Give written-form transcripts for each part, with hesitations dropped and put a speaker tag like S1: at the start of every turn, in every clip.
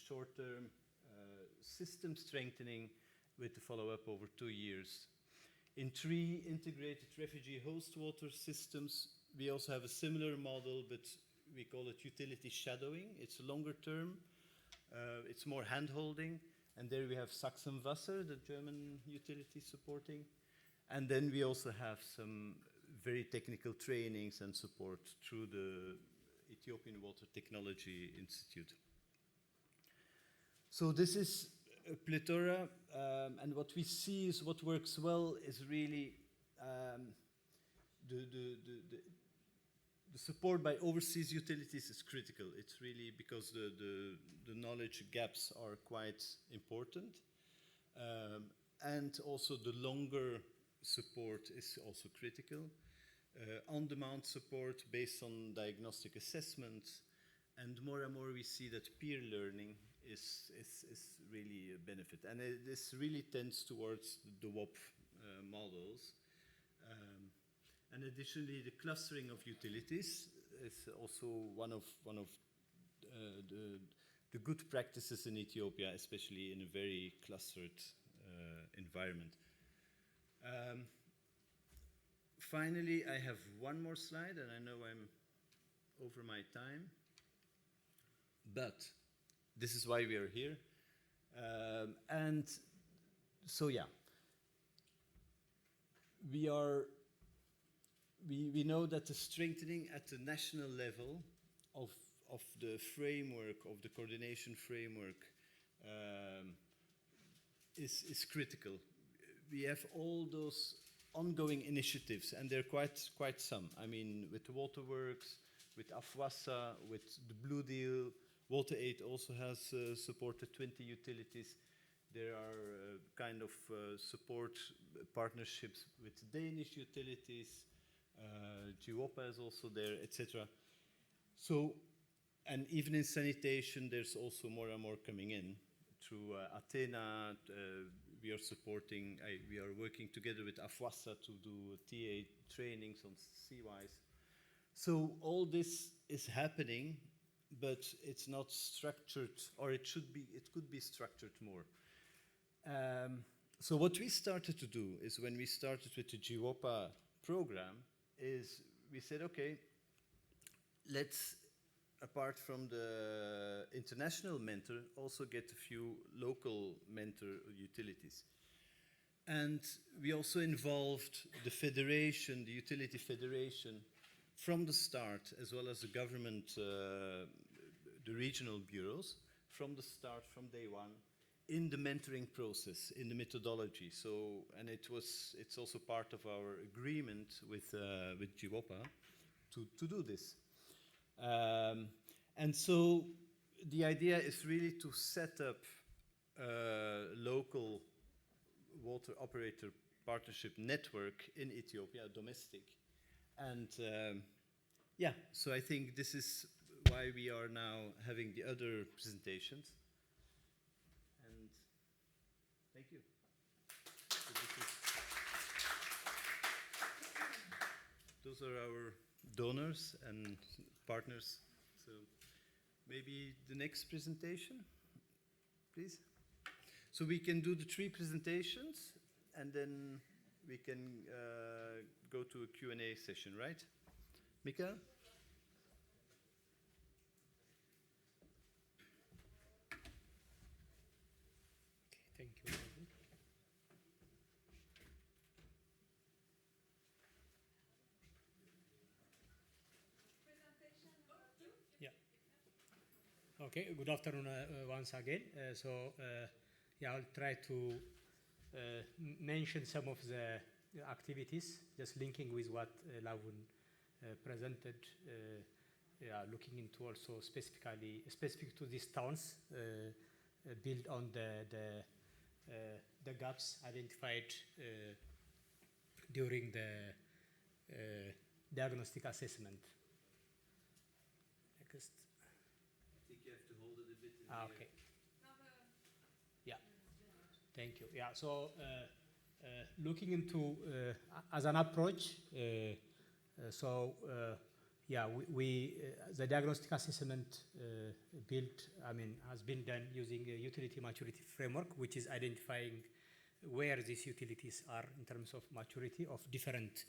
S1: short-term system strengthening with the follow-up over 2 years. In 3 integrated refugee host water systems, we also have a similar model, but we call it utility shadowing. It's longer term, it's more hand-holding, and there we have Sachsenwasser, the German utility supporting. And then we also have some very technical trainings and support through the Ethiopian Water Technology Institute. So this is a plethora, and what we see is what works well is really the support by overseas utilities is critical. It's really because the knowledge gaps are quite important. And also the longer support is also critical. On-demand support based on diagnostic assessments, and more we see that peer learning is really a benefit. And this really tends towards the WOP models. And additionally, the clustering of utilities is also one of the good practices in Ethiopia, especially in a very clustered environment. Finally, I have one more slide, and I know I'm over my time, but this is why we are here. And so, yeah, we know that the strengthening at the national level of the framework, of the coordination framework, is critical. We have all those ongoing initiatives, and there are quite some. I mean, with the Waterworks, with Afwasa, with the Blue Deal, Water Aid also has supported 20 utilities. There are kind of support partnerships with Danish utilities. WOP is also there, etc. So, and even in sanitation, there's also more and more coming in. Through Athena, we are supporting, we are working together with Afwasa to do TA trainings on Seawise. So all this is happening, but it's not structured, or it could be structured more. So what we started to do is, when we started with the GWOPA program, is we said, okay, let's, apart from the international mentor, also get a few local mentor utilities. And we also involved the federation, the utility federation, from the start, as well as the government, the regional bureaus, from the start, from day one, in the mentoring process, in the methodology. So, and it's also part of our agreement with GWOPA to do this. And so the idea is really to set up a local water operator partnership network in Ethiopia, domestic. And yeah, so I think this is why we are now having the other presentations. And thank you. So those are our donors and partners. So maybe the next presentation, please. So we can do the 3 presentations, and then we can go to a Q&A session, right? Mikael?
S2: Okay, thank you. Yeah. Okay, good afternoon once again. Yeah, I'll try to mention some of the activities, just linking with what Lavun presented, looking into also specific to these towns, build on the gaps identified during the diagnostic assessment. Next.
S1: I think you have to hold it a bit in
S2: Okay. Yeah. Thank you. Yeah. So, looking into as an approach, yeah, the diagnostic assessment has been done using a utility maturity framework, which is identifying where these utilities are in terms of maturity of different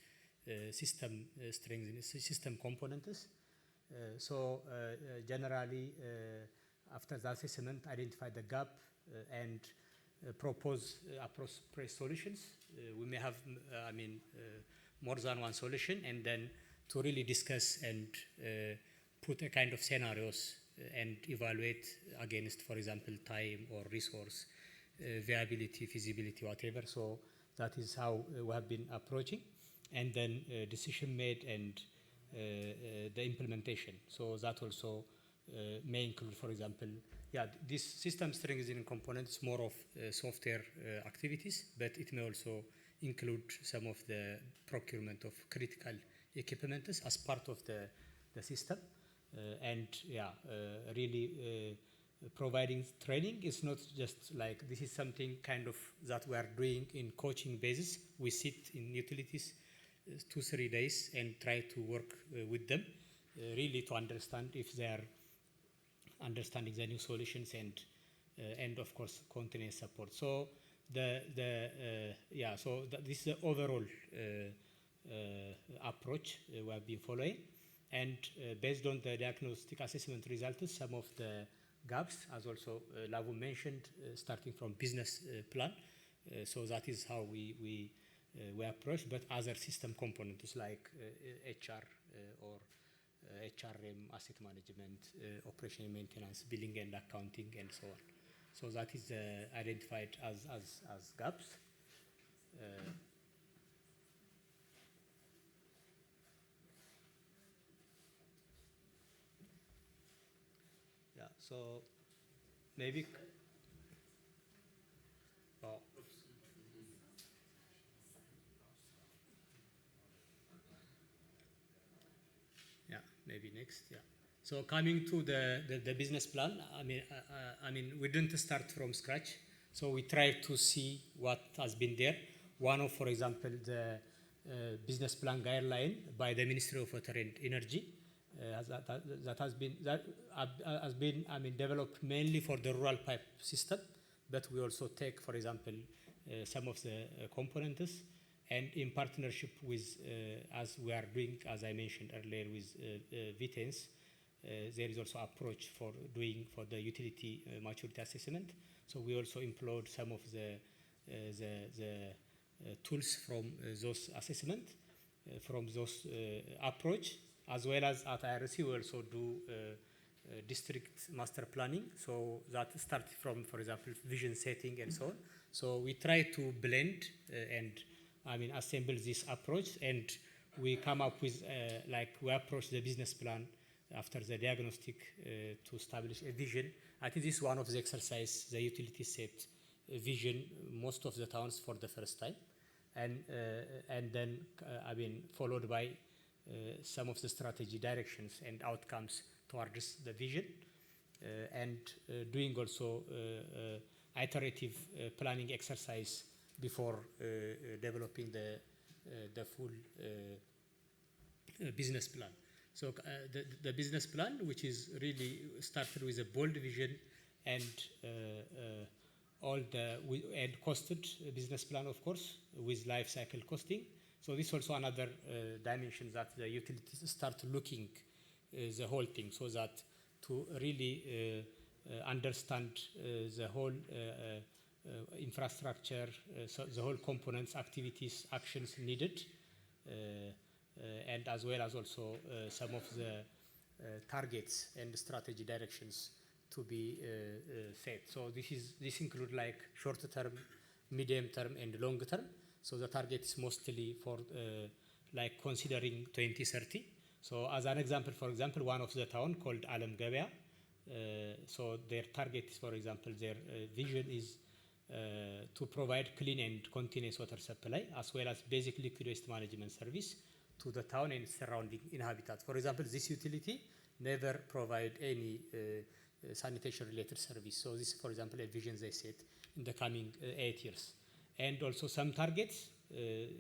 S2: system strengths, system components. Generally, after the assessment, identify the gap and propose appropriate solutions. We may have, more than one solution, and then to really discuss and put a kind of scenarios and evaluate against, for example, time or resource, viability, feasibility, whatever. So that is how we have been approaching. And then decision made and the implementation. So that also may include, for example, this system strengthening component is more of software activities, but it may also include some of the procurement of critical equipment as part of the system. Really providing training is not just like this is something kind of that we are doing in coaching basis. We sit in utilities 2-3 days and try to work with them really to understand if they are understanding the new solutions and of course continuous support. So this is the overall approach we have been following, and based on the diagnostic assessment results, some of the gaps, as also Lavu mentioned, starting from business plan. So that is how we approach, but other system components like HR or HRM, asset management, operation and maintenance, billing and accounting, and so on. So that is identified as gaps. So maybe. Maybe next, So coming to the business plan, we didn't start from scratch. So we tried to see what has been there. One of, for example, the business plan guideline by the Ministry of Water and Energy that has been developed mainly for the rural pipe system, but we also take, for example, some of the components. And in partnership with, as we are doing, as I mentioned earlier, with VTENS, there is also approach for the utility maturity assessment. So we also employed some of the tools from those assessment, from those approach, as well as at IRC we also do district master planning. So that starts from, for example, vision setting and so on. So we try to blend assemble this approach, and we come up with, we approach the business plan after the diagnostic to establish a vision. I think this is one of the exercises the utility set a vision most of the towns for the first time, and then followed by some of the strategy directions and outcomes towards the vision, and doing also iterative planning exercise before developing the full business plan. So the business plan, which is really started with a bold vision and and costed business plan, of course, with life cycle costing. So this is also another dimension that the utilities start looking the whole thing, so that to really understand the whole infrastructure, so the whole components, activities, actions needed, and as well as also some of the targets and strategy directions to be set. So this include like short term, medium term, and long term. So the target is mostly for like considering 2030. So as an example, for example, one of the town called Alam Gabea. So their target is, for example, their vision is to provide clean and continuous water supply, as well as basic liquid waste management service to the town and surrounding inhabitants. For example, this utility never provide any sanitation related service. So this is, for example, a vision they set in the coming 8 years. And also some targets,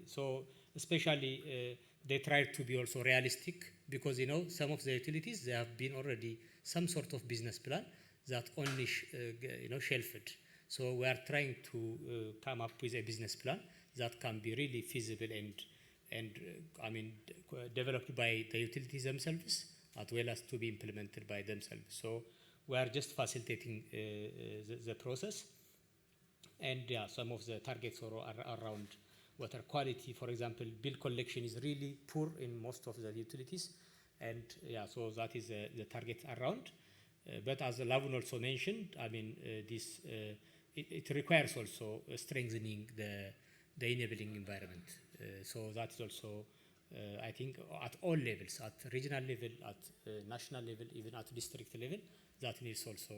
S2: so especially they try to be also realistic because some of the utilities, they have been already some sort of business plan that only shelved. So we are trying to come up with a business plan that can be really feasible and developed by the utilities themselves, as well as to be implemented by themselves. So we are just facilitating the process. And some of the targets are around water quality. For example, bill collection is really poor in most of the utilities, and so that is the target around. But as Lavun also mentioned, it requires also strengthening the enabling environment. So that is also, I think, at all levels, at regional level, at national level, even at district level, that needs also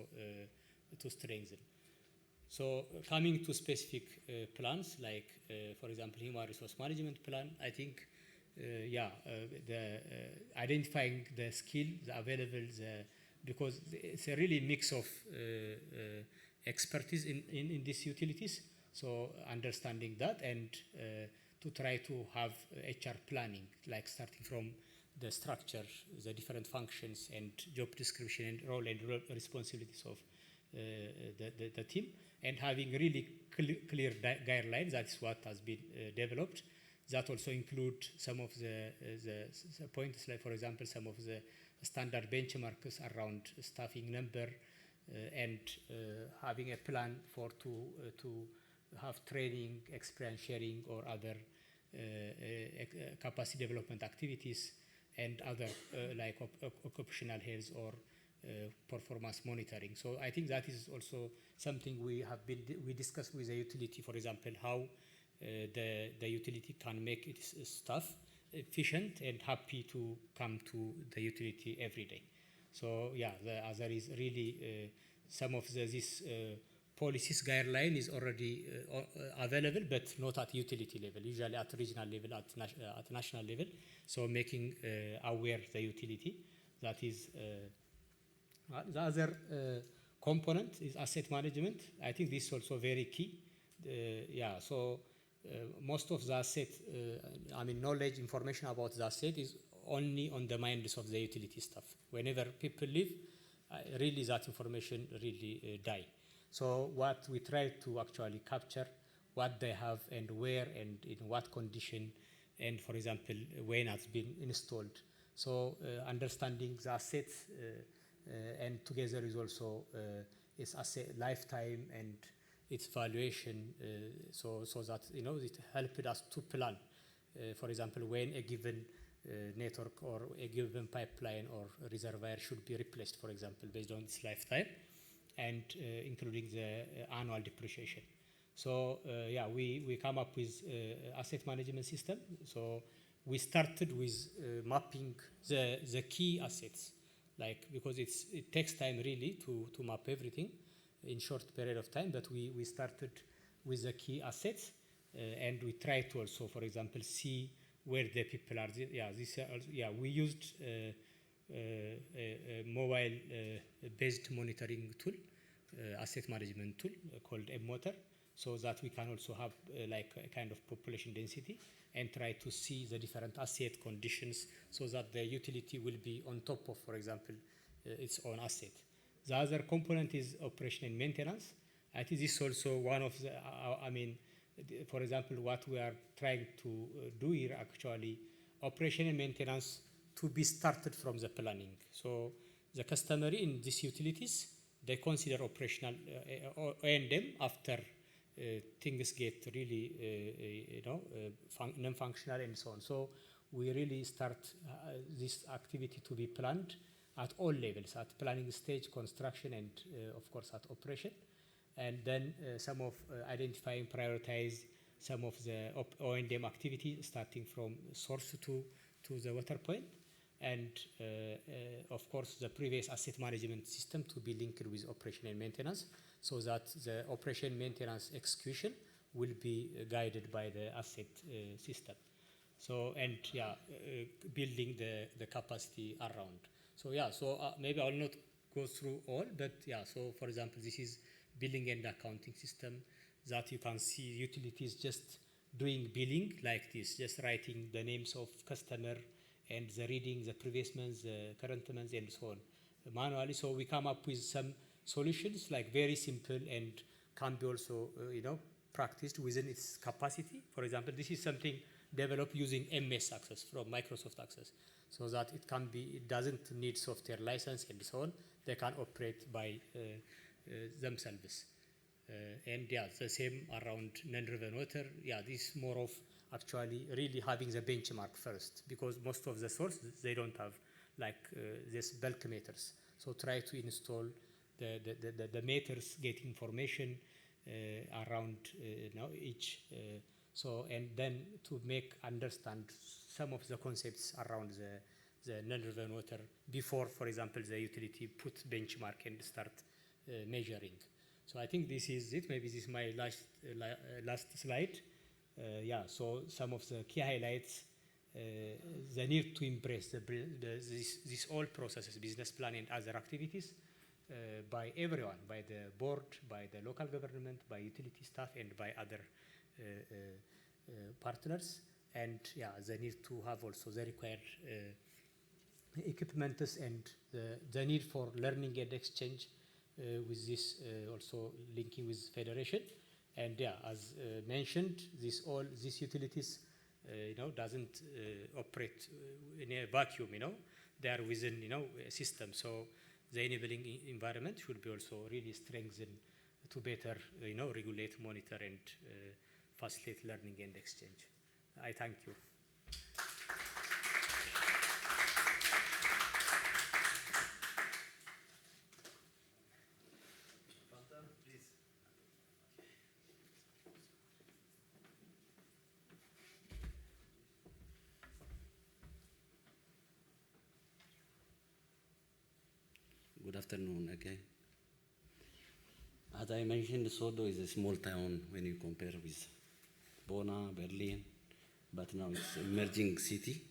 S2: to strengthen. So coming to specific plans, like, for example, human resource management plan, I think, identifying the skill, the available, because it's a really mix of expertise in these utilities. So understanding that and to try to have HR planning, like starting from the structure, the different functions and job description and role and responsibilities of the team, and having really clear guidelines. That's what has been developed. That also include some of the points, like, for example, some of the standard benchmarks around staffing number and having a plan for to have training, experience sharing, or other capacity development activities, and other like occupational health or performance monitoring. So I think that is also something we discussed with the utility, for example, how the utility can make its staff efficient and happy to come to the utility every day. So there is really some of this policies guideline is already available, but not at utility level, usually at regional level, at national level. So making aware the utility. That is the other component is asset management. I think this is also very key. So most of the asset, knowledge, information about the asset is only on the minds of the utility staff. Whenever people leave, really that information really die. So what we try to actually capture, what they have and where and in what condition, and, for example, when it's been installed. So understanding the assets and together is also its asset lifetime and its valuation, so that it helped us to plan, for example, when a given network or a given pipeline or reservoir should be replaced, for example, based on its lifetime, and including the annual depreciation. So we come up with asset management system. So we started with mapping the key assets, because it takes time really to map everything in short period of time. But we started with the key assets, and we try to also, for example, see where the people are. We used a mobile-based monitoring tool, asset management tool called M-Motor, so that we can also have like a kind of population density and try to see the different asset conditions, so that the utility will be on top of, for example, its own asset. The other component is operation and maintenance. I think this is also one of the, for example, what we are trying to do here, actually, operation and maintenance to be started from the planning. So the customer in these utilities, they consider operational O&M after things get really, non-functional and so on. So we really start this activity to be planned at all levels, at planning stage, construction, and of course at operation. And then some of identifying, prioritize some of the O&M activity, starting from source to the water point. And of course the previous asset management system to be linked with operation and maintenance, so that the operation maintenance execution will be guided by the asset system. So, and building the capacity around. So maybe I will not go through all, but so for example, this is billing and accounting system that you can see utilities just doing billing like this, just writing the names of customer and the reading, the previous months, the current months, and so on manually. So we come up with some solutions like very simple and can be also practiced within its capacity. For example, this is something developed using MS Access from Microsoft Access, so that it doesn't need software license and so on. They can operate by themselves. And yeah, the same around non-driven water. Yeah, this is more of actually really having the benchmark first, because most of the sources, they don't have like this bulk meters. So try to install the meters, get information around each. And then to understand some of the concepts around the non-driven water before, for example, the utility put benchmark and start measuring. So I think this is it. Maybe this is my last slide. Yeah, so some of the key highlights, the need to embrace this all processes, business plan and other activities by everyone, by the board, by the local government, by utility staff, and by other partners. And yeah, the need to have also the required equipments and the need for learning and exchange with this also linking with federation. And yeah, as mentioned, these utilities doesn't operate in a vacuum. They are within a system. So the enabling environment should be also really strengthened to better regulate, monitor, and facilitate learning and exchange. I thank you.
S3: Good afternoon again. As I mentioned, Sodo is a small town when you compare with Bona, Berlin, but now it's an emerging city.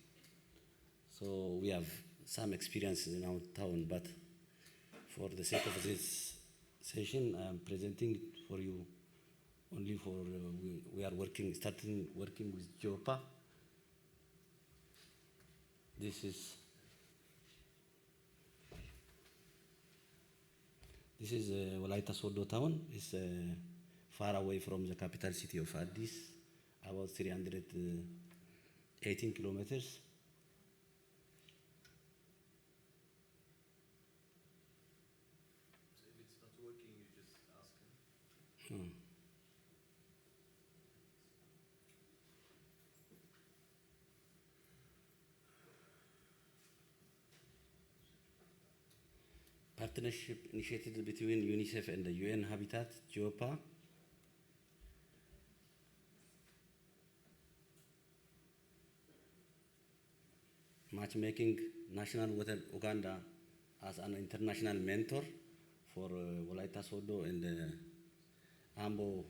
S3: So we have some experiences in our town, but for the sake of this session, I'm presenting it for you only for, we are starting working with JOPA. This is Wolaita Sodo town. It's far away from the capital city of Addis, about 318 kilometers.
S1: So if it's not working, you just ask him.
S3: Partnership initiated between UNICEF and the UN Habitat, JOPA. Matchmaking National Water Uganda as an international mentor for Wolaita Sodo and Ambo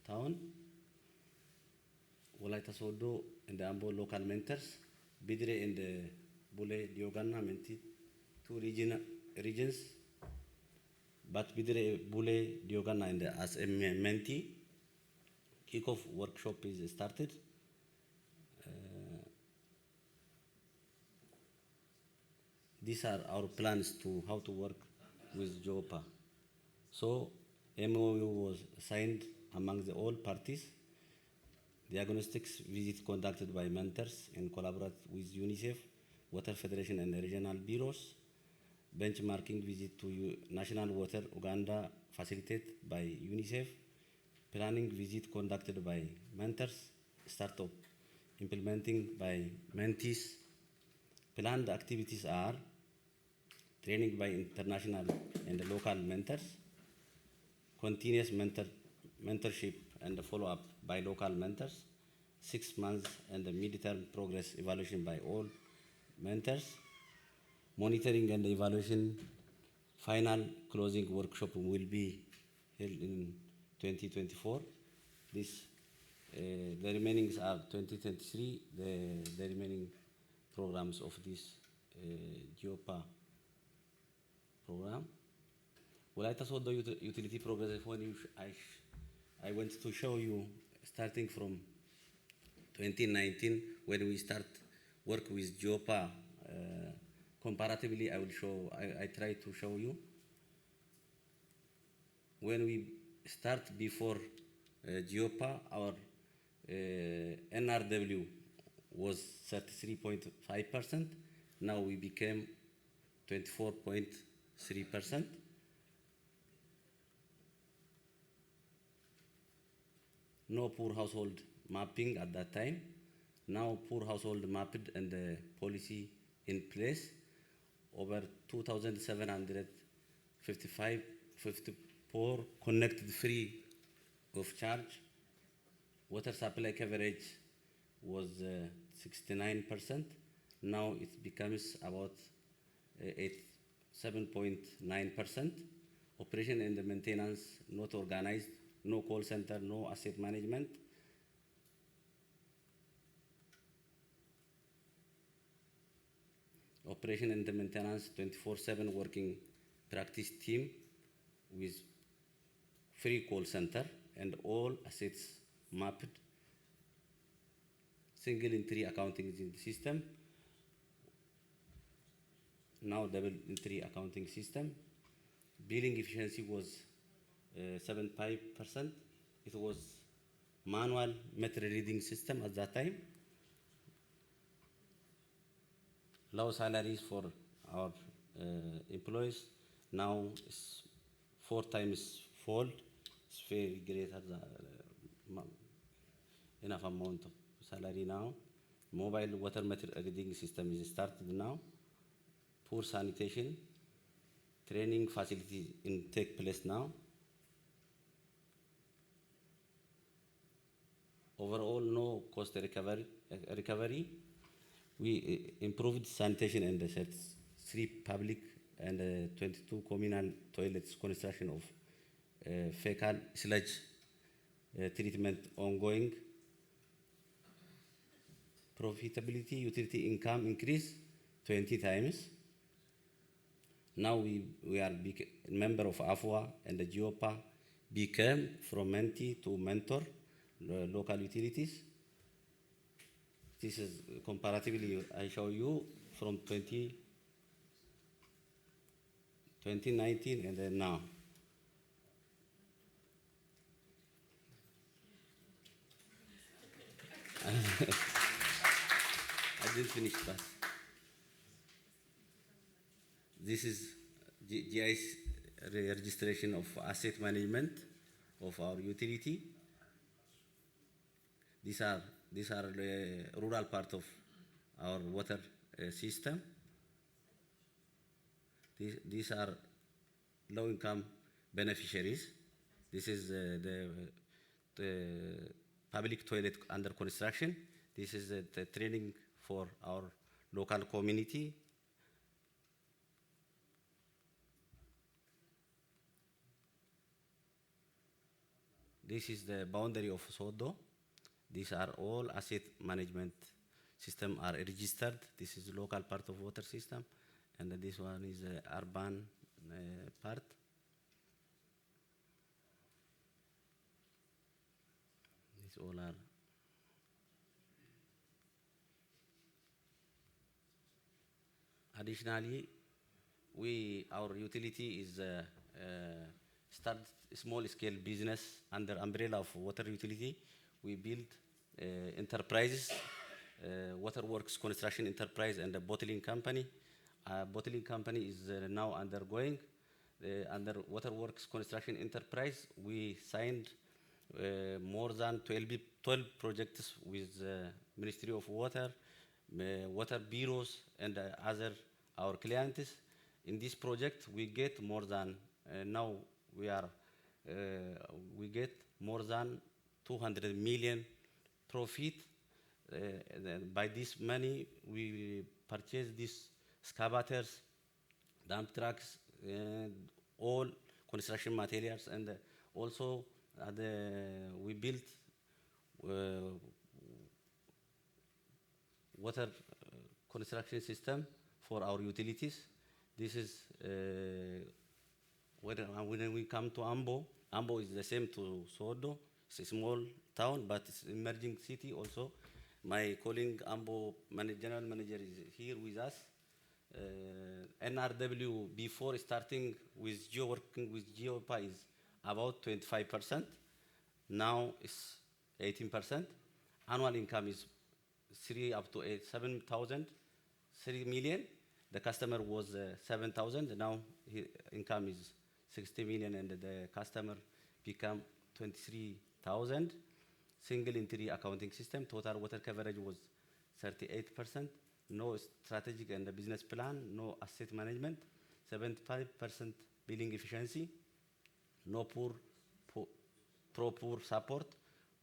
S3: town. Wolaita Sodo and the Ambo local mentors, Bidre and Bule Diogana Menti, two regions, but Bidre, Bule, Diogana, and as a mentee, kickoff workshop is started. These are our plans to how to work with JOPA. So MOU was signed among all parties. Diagnostics visit conducted by mentors in collaboration with UNICEF, Water Federation, and the regional bureaus. Benchmarking visit to National Water Uganda facilitated by UNICEF. Planning visit conducted by mentors. Startup implementing by mentees. Planned activities are training by international and local mentors, continuous mentorship and follow-up by local mentors, 6 months and the mid-term progress evaluation by all mentors, monitoring and evaluation. Final closing workshop will be held in 2024. The remaining are 2023, the remaining programs of this JOPA program. Wolaita Sodo utility progress, when I want to show you starting from 2019 when we start work with JOPA. Comparatively, I try to show you. When we start before JOPA, our NRW was 33.5%. Now we became 24.3%. No poor household mapping at that time. Now poor household mapped and the policy in place. Over 2,754 connected free of charge. Water supply coverage was 69%. Now it becomes about 7.9%. Operation and maintenance not organized, no call center, no asset management. Operation and maintenance 24/7 working practice team with free call center and all assets mapped. Single entry accounting system. Now double entry accounting system. Billing efficiency was 75%. It was manual meter reading system at that time. Low salaries for our employees. Now it's 4 times fold. It's very greater than enough amount of salary now. Mobile water meter reading system is started now. Poor sanitation. Training facilities take place now. Overall, no cost recovery. We improved sanitation and the 3 public and 22 communal toilets construction of fecal sludge treatment ongoing. Profitability, utility income increased 20 times. Now we are member of AFWA and the JOPA became from mentee to mentor local utilities. This is comparatively, I show you from 2019 and then now. I didn't finish, but this is GIS registration of asset management of our utility. These are the rural part of our water system. These are low-income beneficiaries. This is the public toilet under construction. This is the training for our local community. This is the boundary of Sodo. These are all asset management system are registered. This is the local part of water system, and this one is the urban part. These all are. Additionally, our utility is start small-scale business under umbrella of water utility. We build enterprises, waterworks construction enterprise and a bottling company. Bottling company is now undergoing. Under waterworks construction enterprise, we signed more than 12 projects with Ministry of Water, water bureaus, and other our clients. In this project, we get more than now we get more than 200 million profit. By this money, we purchase these excavators, dump trucks, and all construction materials, and also we built water construction system for our utilities. This is when we come to Ambo. Ambo is the same to Sodo. It's a small town, but it's emerging city also. My colleague Ambo, general manager, is here with us. NRW, before starting with working with GEOPA, is about 25%. Now it's 18%. Annual income is 7 million. The customer was 7,000. Now income is 60 million, and the customer become 23,000. Single entry accounting system. Total water coverage was 38%. No strategic and business plan. No asset management. 75% billing efficiency. No poor support.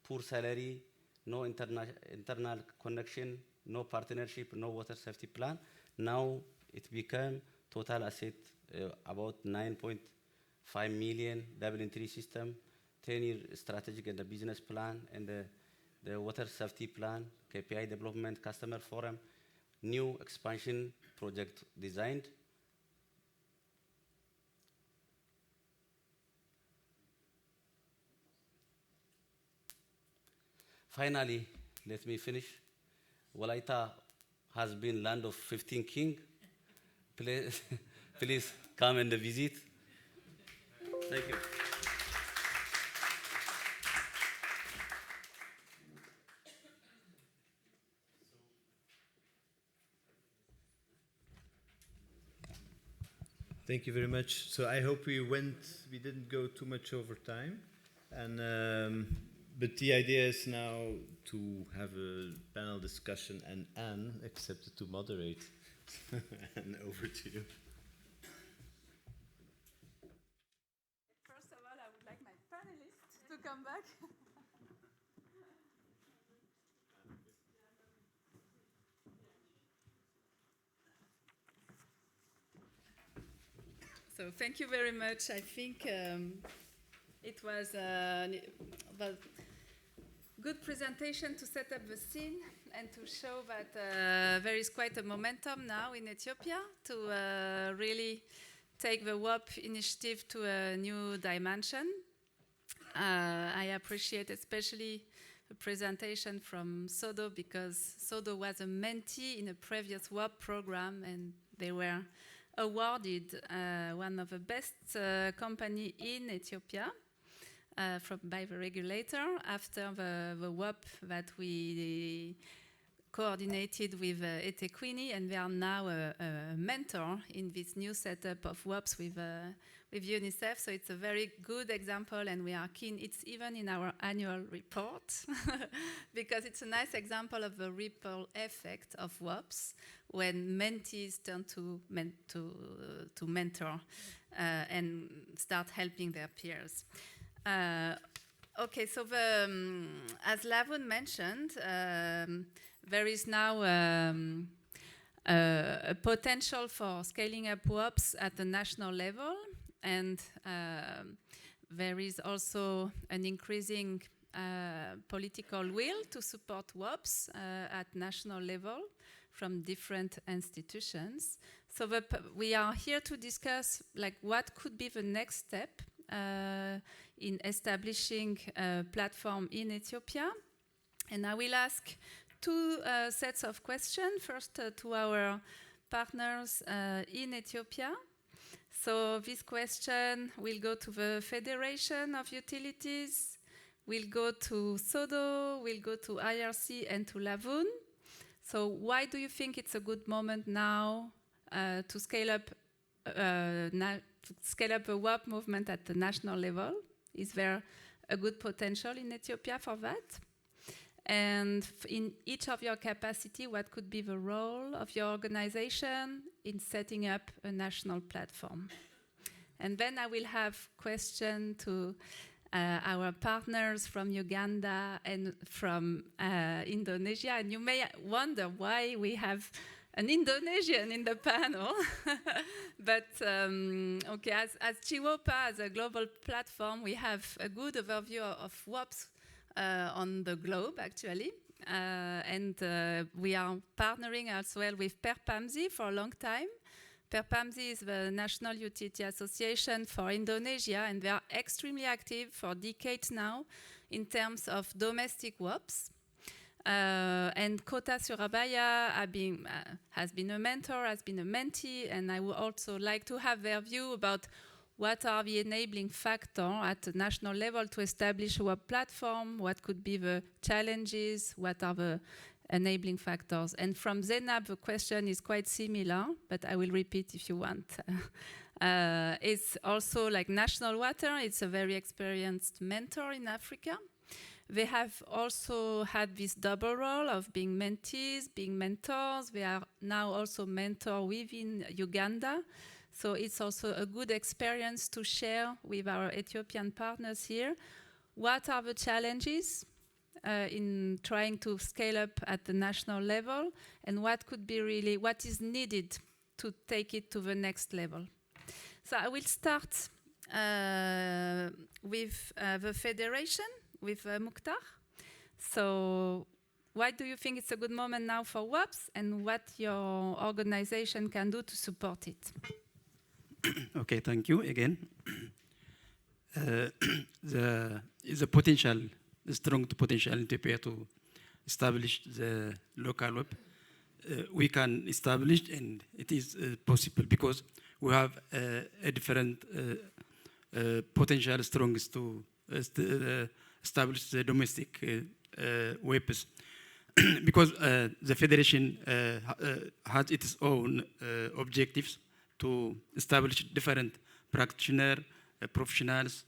S3: Poor salary. No internal connection. No partnership. No water safety plan. Now it became total asset about 9.5 million, double entry system, 10-year strategic and the business plan, and the water safety plan, KPI development, customer forum, new expansion project designed. Finally, let me finish. Woloita has been land of 15 king. Please, please come and visit. Thank you.
S1: Thank you very much. So I hope we didn't go too much over time. And but the idea is now to have a panel discussion, and Anne accepted to moderate. And over to you.
S4: First of all, I would like my panelists to come back. So thank you very much. I think it was a good presentation to set up the scene and to show that there is quite a momentum now in Ethiopia to really take the WOP initiative to a new dimension. I appreciate especially the presentation from Sodo, because Sodo was a mentee in a previous WOP program, and they were awarded one of the best company in Ethiopia by the regulator after the WOP that we coordinated with Ethiopian, and they are now a mentor in this new setup of WOPs with UNICEF. So it's a very good example, and we are keen. It's even in our annual report because it's a nice example of the ripple effect of WOPs when mentees turn to mentor and start helping their peers. Okay, so as Lavon mentioned, there is now a potential for scaling up WOPs at the national level, and there is also an increasing political will to support WOPs at national level from different institutions. So we are here to discuss what could be the next step in establishing a platform in Ethiopia. And I will ask two sets of questions. First, to our partners in Ethiopia. So this question will go to the Federation of Utilities, will go to Sodo, will go to IRC and to Lavon. So why do you think it's a good moment now to scale up a WOP movement at the national level? Is there a good potential in Ethiopia for that? And in each of your capacity, what could be the role of your organization in setting up a national platform? And then I will have questions to our partners from Uganda and from Indonesia. And you may wonder why we have an Indonesian in the panel. But okay, as GWOPA, as a global platform, we have a good overview of WOPs on the globe, actually. And we are partnering as well with PERPAMSI for a long time. PERPAMSI is the National Utility Association for Indonesia, and they are extremely active for decades now in terms of domestic WOPs. And Kota Surabaya has been a mentor, has been a mentee, and I would also like to have their view about what are the enabling factors at the national level to establish a WOP platform, what could be the challenges, what are the enabling factors. And from Zainab, the question is quite similar, but I will repeat if you want. It's also like National Water, it's a very experienced mentor in Africa. They have also had this double role of being mentees, being mentors. They are now also mentor within Uganda. So it's also a good experience to share with our Ethiopian partners here. What are the challenges in trying to scale up at the national level, and what could be really, what is needed to take it to the next level? So I will start with the federation, with Mukhtar. So why do you think it's a good moment now for WOPs, and what your organization can do to support it?
S5: Okay, thank you again. Is a potential, the strong potential in Ethiopia to establish the local WOP. We can establish, and it is possible because we have a different potential strongest to establish the domestic WOPs. Because the federation has its own objectives to establish different practitioners, professionals,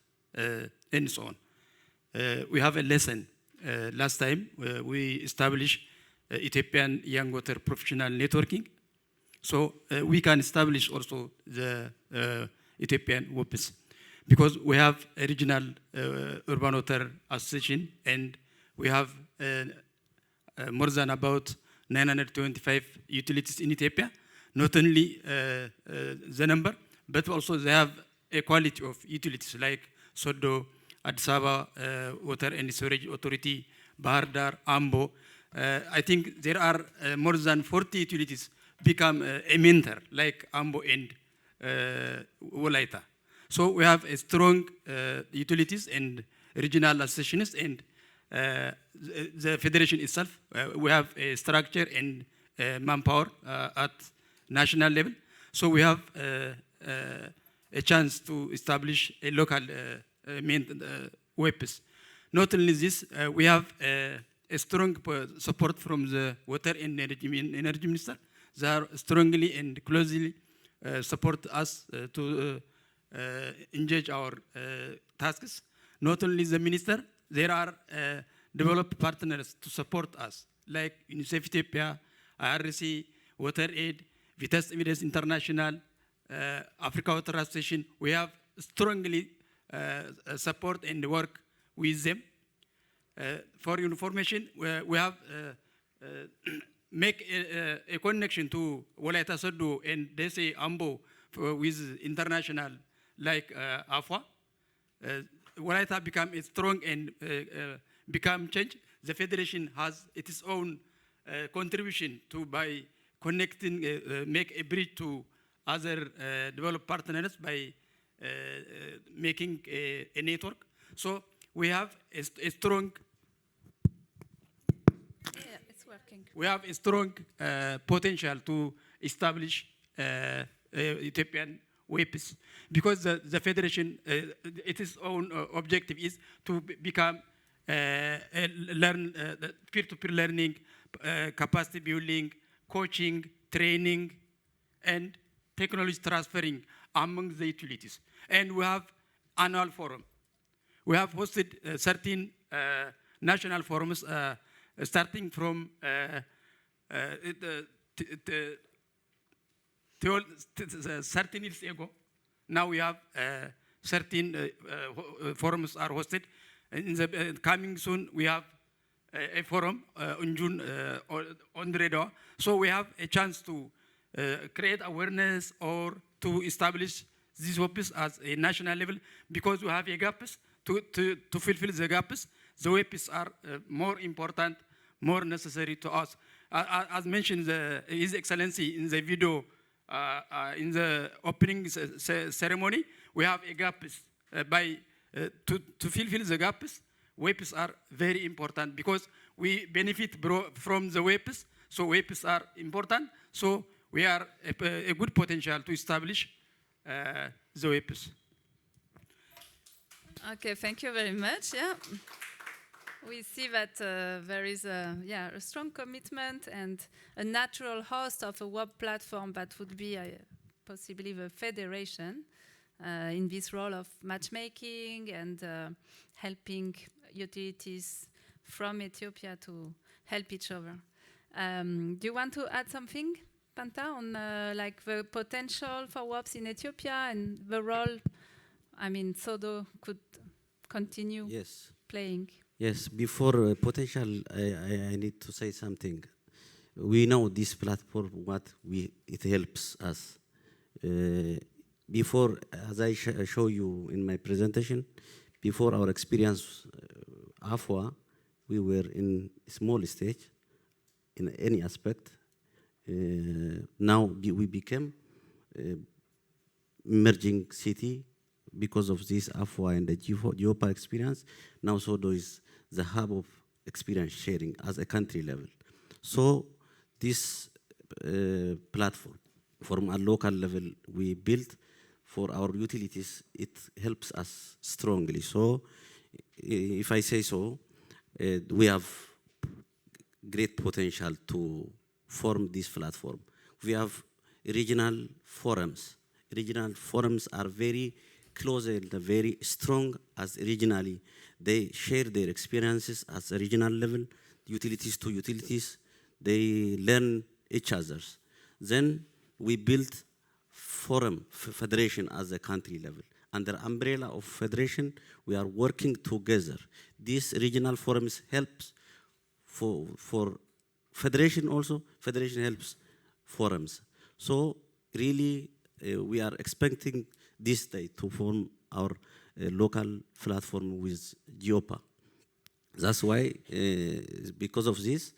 S5: and so on. We have a lesson. Last time, we established Ethiopian Young Water Professional Networking. So we can establish also the Ethiopian WOPs. Because we have a regional urban water association, and we have more than about 925 utilities in Ethiopia. Not only the number, but also they have a quality of utilities like Sodo, Addis Ababa Water and Sewerage Authority, Bahar Dar, Ambo. I think there are more than 40 utilities become a mentor like Ambo and Woloita. So we have a strong utilities and regional associations, and the federation itself. We have a structure and manpower at national level. So we have a chance to establish a local WOPs. Not only this, we have a strong support from the Water and Energy Minister. They are strongly and closely support us to engage our tasks. Not only the minister, there are developed partners to support us, like UNICEF Ethiopia, IRC, Water Aid, Vitas Evidence International, Africa Water Association. We have strongly support and work with them. For your information, we have make a connection to Woloita Sodo and they say Ambo with international like AFWA. Woloita become strong and become change. The federation has its own contribution to by connecting, make a bridge to other developed partners by making a network. So we have a strong.
S4: Yeah, it's working.
S5: We have a strong potential to establish Ethiopian WOPs because the federation, its own objective is to become peer-to-peer learning, capacity building, coaching, training, and technology transferring among the utilities. And we have annual forum. We have hosted 13 national forums starting from 13 years ago. Now we have 13 forums are hosted. In the coming soon, we have a forum in June on the radar. So we have a chance to create awareness or to establish these WOPs as a national level because we have a gaps to fulfill the gaps. The WOPs are more important, more necessary to us. As mentioned, His Excellency in the video, in the opening ceremony, we have a gaps to fulfill the gaps. WOPs are very important because we benefit from the WOPs. So WOPs are important. So we are a good potential to establish the WOPs.
S4: Okay, thank you very much. Yeah, we see that there is a strong commitment and a natural host of a WOP platform that would be possibly the federation in this role of matchmaking and helping utilities from Ethiopia to help each other. Do you want to add something, Panta, on like the potential for WOPs in Ethiopia and the role, I mean, Sodo could continue playing?
S3: Yes, before potential, I need to say something. We know this platform, it helps us. Before, as I show you in my presentation, before our experience, AFWA, we were in a small stage in any aspect. Now we became emerging city because of this AFWA and the GEOPA experience. Now Sodo is the hub of experience sharing as a country level. So this platform from a local level we built for our utilities, it helps us strongly. So if I say so, we have great potential to form this platform. We have regional forums. Regional forums are very close and very strong as regionally. They share their experiences at a regional level, utilities to utilities. They learn each other's. Then we built forum, federation as a country level. Under umbrella of federation, we are working together. These regional forums helps for federation also. Federation helps forums. So really, we are expecting this day to form our local platform with GEOPA. That's why, because of this,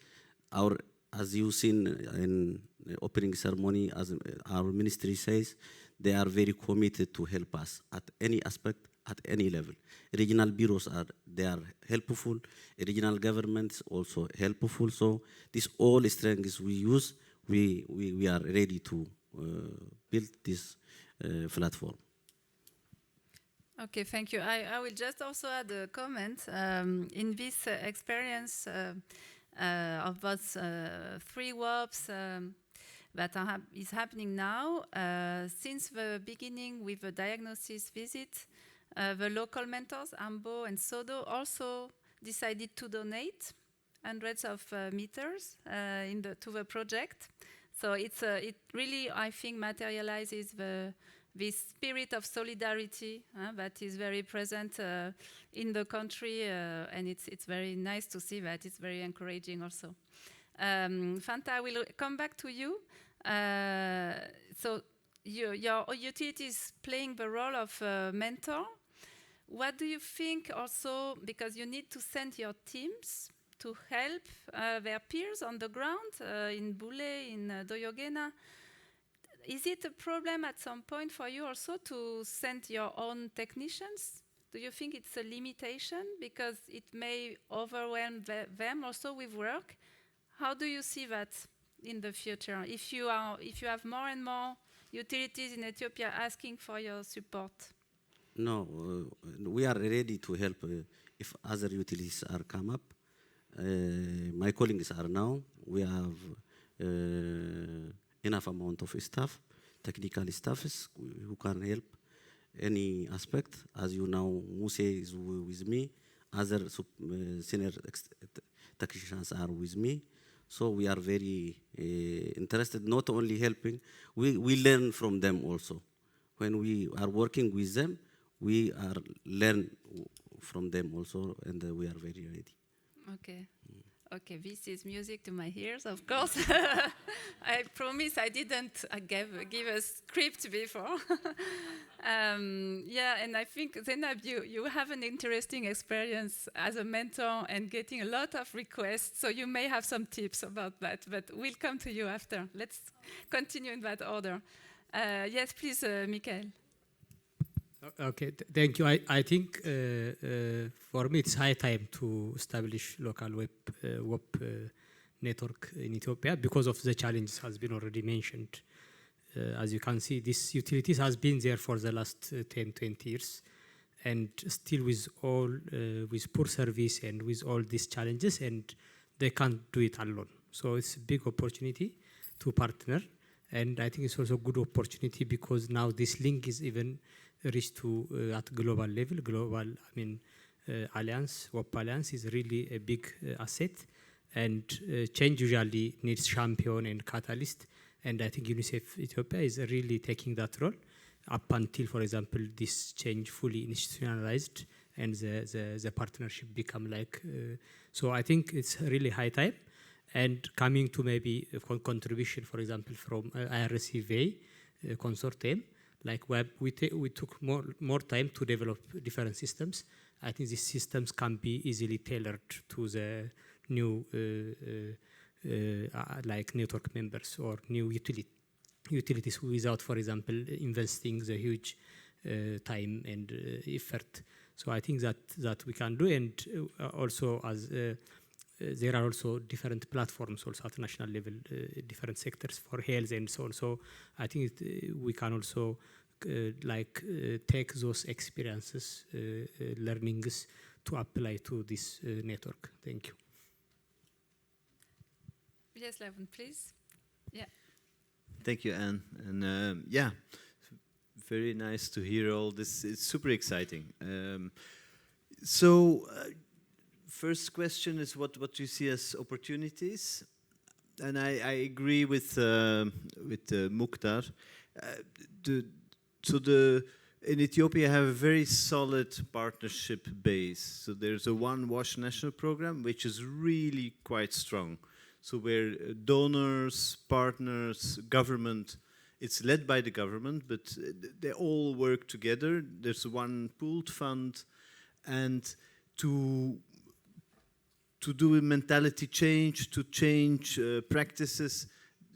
S3: as you've seen in the opening ceremony, as our ministry says, they are very committed to help us at any aspect, at any level. Regional bureaus they are helpful. Regional governments also helpful. So this all strengths we use, we are ready to build this platform.
S4: Okay, thank you. I will just also add a comment. In this experience of those 3 WOPs that is happening now, since the beginning with the diagnosis visit, the local mentors, Ambo and Sodo, also decided to donate hundreds of meters to the project. So it really, I think, materializes this spirit of solidarity that is very present in the country, and it's very nice to see that. It's very encouraging also. Fanta, I will come back to you. So your utility is playing the role of mentor. What do you think also, because you need to send your teams to help their peers on the ground in Bule, in Doyogena. Is it a problem at some point for you also to send your own technicians? Do you think it's a limitation because it may overwhelm them also with work? How do you see that in the future? If you have more and more utilities in Ethiopia asking for your support?
S3: No, we are ready to help if other utilities are come up. My colleagues are now. We have enough amount of staff, technical staffs who can help any aspect. As you know, Muse is with me. Other senior technicians are with me. So we are very interested, not only helping, we learn from them also. When we are working with them, we are learn from them also, and we are very ready.
S4: Okay. Okay, this is music to my ears, of course. I promise I didn't give a script before. Yeah, and I think, Zainab, you have an interesting experience as a mentor and getting a lot of requests, so you may have some tips about that, but we'll come to you after. Let's continue in that order. Yes, please, Michael.
S2: Okay, thank you. I think for me it's high time to establish local WOP network in Ethiopia because of the challenges has been already mentioned. As you can see, this utilities has been there for the last 10, 20 years, and still with all with poor service and with all these challenges, and they can't do it alone. So it's a big opportunity to partner, and I think it's also a good opportunity because now this link is even reached to at global level. Alliance, WOP Alliance is really a big asset, and change usually needs champion and catalyst, and I think UNICEF Ethiopia is really taking that role up until, for example, this change fully institutionalized and the partnership become like, so I think it's really high time. And coming to maybe a contribution, for example, from IRC-WASH consortium, like we took more time to develop different systems. I think these systems can be easily tailored to the new like network members or new utilities without, for example, investing the huge time and effort. So I think that we can do, and also as there are also different platforms also at national level, different sectors for health and so on. So I think we can also take those experiences, learnings to apply to this network. Thank you.
S4: Yes, Levin, please. Yeah.
S1: Thank you, Anne. And yeah, very nice to hear all this. It's super exciting. First question is what you see as opportunities, and I agree with Mukhtar. In Ethiopia, have a very solid partnership base. So there's a One WASH national program, which is really quite strong. So where donors, partners, government, it's led by the government, but they all work together. There's one pooled fund, and to do a mentality change, to change practices,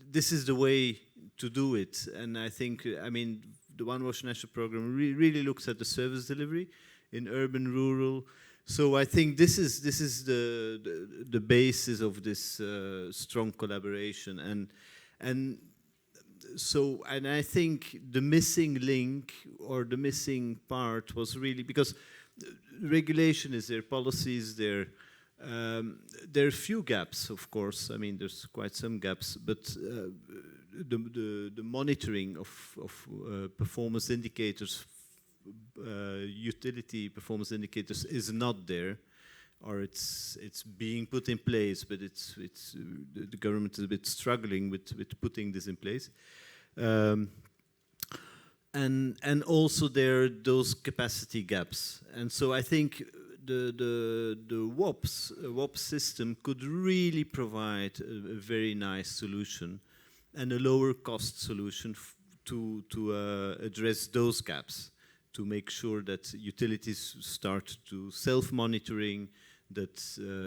S1: this is the way to do it. And I think, the One WASH National Program really looks at the service delivery in urban, rural. So I think this is the basis of this strong collaboration. And I think the missing link or the missing part was really because regulation is there, policies there. There are few gaps, of course. There's quite some gaps, but the monitoring of performance indicators, utility performance indicators, is not there, or it's being put in place, but the government is a bit struggling with putting this in place. And also there are those capacity gaps, and so I think the WOP system could really provide a very nice solution and a lower cost solution to address those gaps, to make sure that utilities start to self-monitoring, that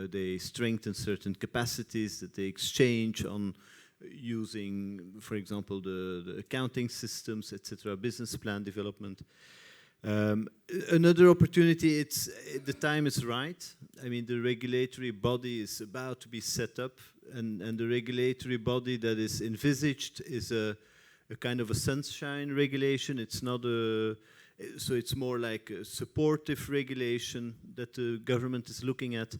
S1: they strengthen certain capacities, that they exchange on using, for example, the accounting systems, etc., business plan development. Another opportunity, the time is right. The regulatory body is about to be set up, and the regulatory body that is envisaged is a kind of a sunshine regulation. It's not so it's more like a supportive regulation that the government is looking at,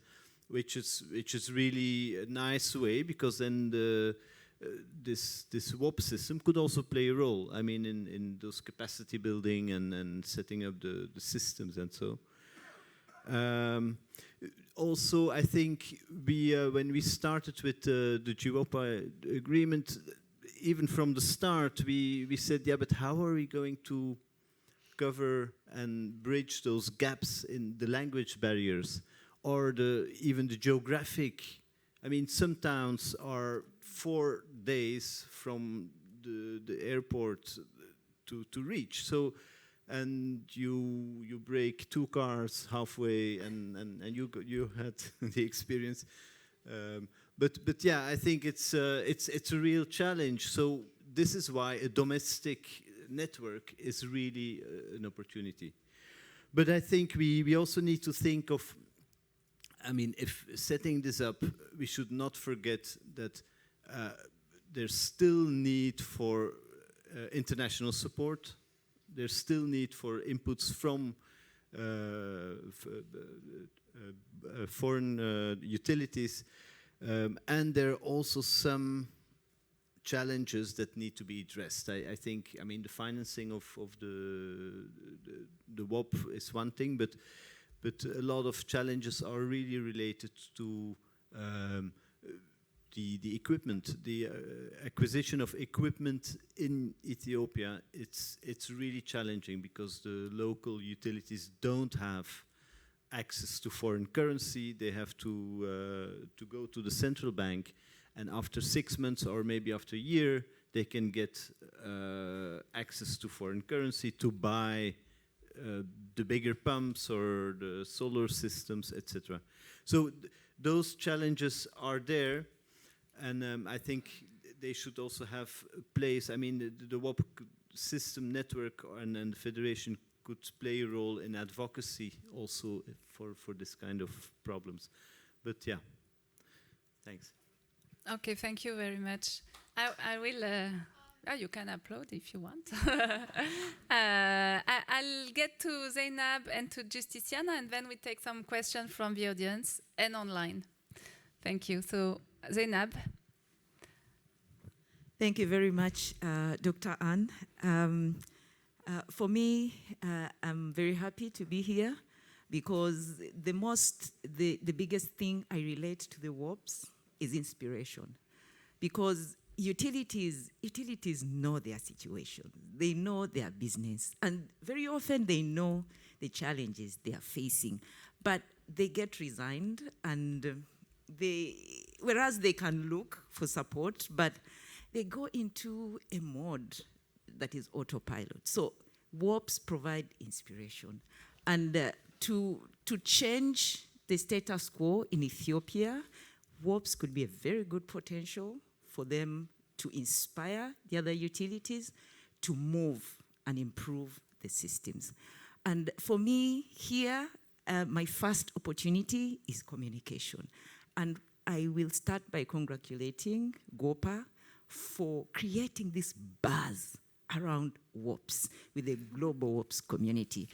S1: which is really a nice way, because then this WOP system could also play a role, in those capacity building and setting up the systems and so. Also, I think when we started with the GWOP agreement, even from the start, we said, yeah, but how are we going to cover and bridge those gaps in the language barriers, or even the geographic? Some towns are 4 days from the airport to reach. So, and you break 2 cars halfway, and you had the experience. But yeah, I think it's a real challenge. So this is why a domestic network is really an opportunity. But I think we also need to think of, I mean, if setting this up, we should not forget that there's still need for international support. There's still need for inputs from foreign utilities. And there are also some challenges that need to be addressed. I think, I mean, the financing of the WOP is one thing, but a lot of challenges are really related to the equipment, the acquisition of equipment in Ethiopia. It's really challenging because the local utilities don't have access to foreign currency. They have to go to the central bank, and after 6 months or maybe after a year, they can get access to foreign currency to buy the bigger pumps or the solar systems, etc. So those challenges are there, and I think they should also have a place. I mean, the WOP system network and the federation could play a role in advocacy also for this kind of problems. But yeah, thanks.
S4: Okay, thank you very much. I will, you can applaud if you want. I'll get to Zainab and to Justitiana, and then we take some questions from the audience and online. Thank you. So, Zainab.
S6: Thank you very much, Dr. Anne. For me, I'm very happy to be here because the biggest thing I relate to the WOPs is inspiration. Because utilities know their situation, they know their business, and very often they know the challenges they are facing, but they get resigned, and whereas they can look for support, but they go into a mode that is autopilot. So WOPs provide inspiration. And to change the status quo in Ethiopia, WOPs could be a very good potential for them to inspire the other utilities to move and improve the systems. And for me here, my first opportunity is communication. And I will start by congratulating GOPA for creating this buzz around WOPs with the global WOPs community.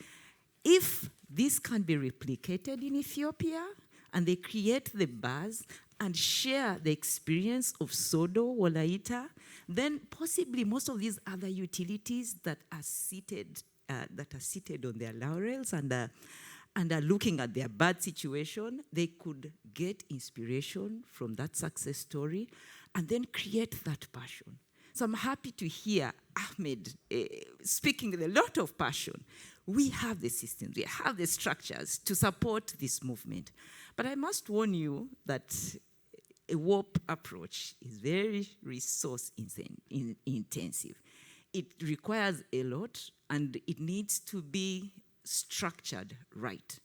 S6: If this can be replicated in Ethiopia and they create the buzz and share the experience of Sodo, Woloita, then possibly most of these other utilities that are seated on their laurels and are looking at their bad situation, they could get inspiration from that success story and then create that passion. So I'm happy to hear Ahmed speaking with a lot of passion. We have the systems, we have the structures to support this movement. But I must warn you that a WOP approach is very resource intensive. It requires a lot, and it needs to be structured right.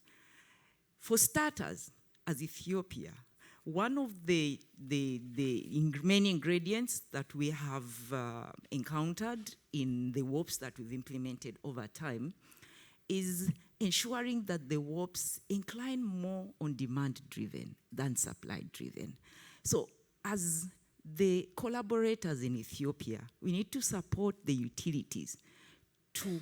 S6: For starters, as Ethiopia, one of the main ingredients that we have encountered in the WOPs that we've implemented over time is ensuring that the WOPs incline more on demand-driven than supply-driven. So as the collaborators in Ethiopia, we need to support the utilities to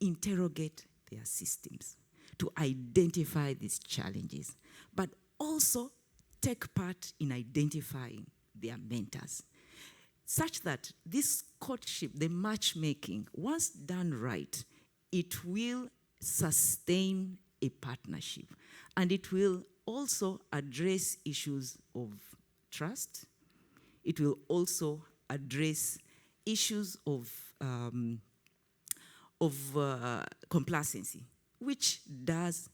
S6: interrogate their systems, to identify these challenges, but also take part in identifying their mentors, such that this courtship, the matchmaking, once done right, it will sustain a partnership, and it will also address issues of trust. It will also address issues of complacency, which does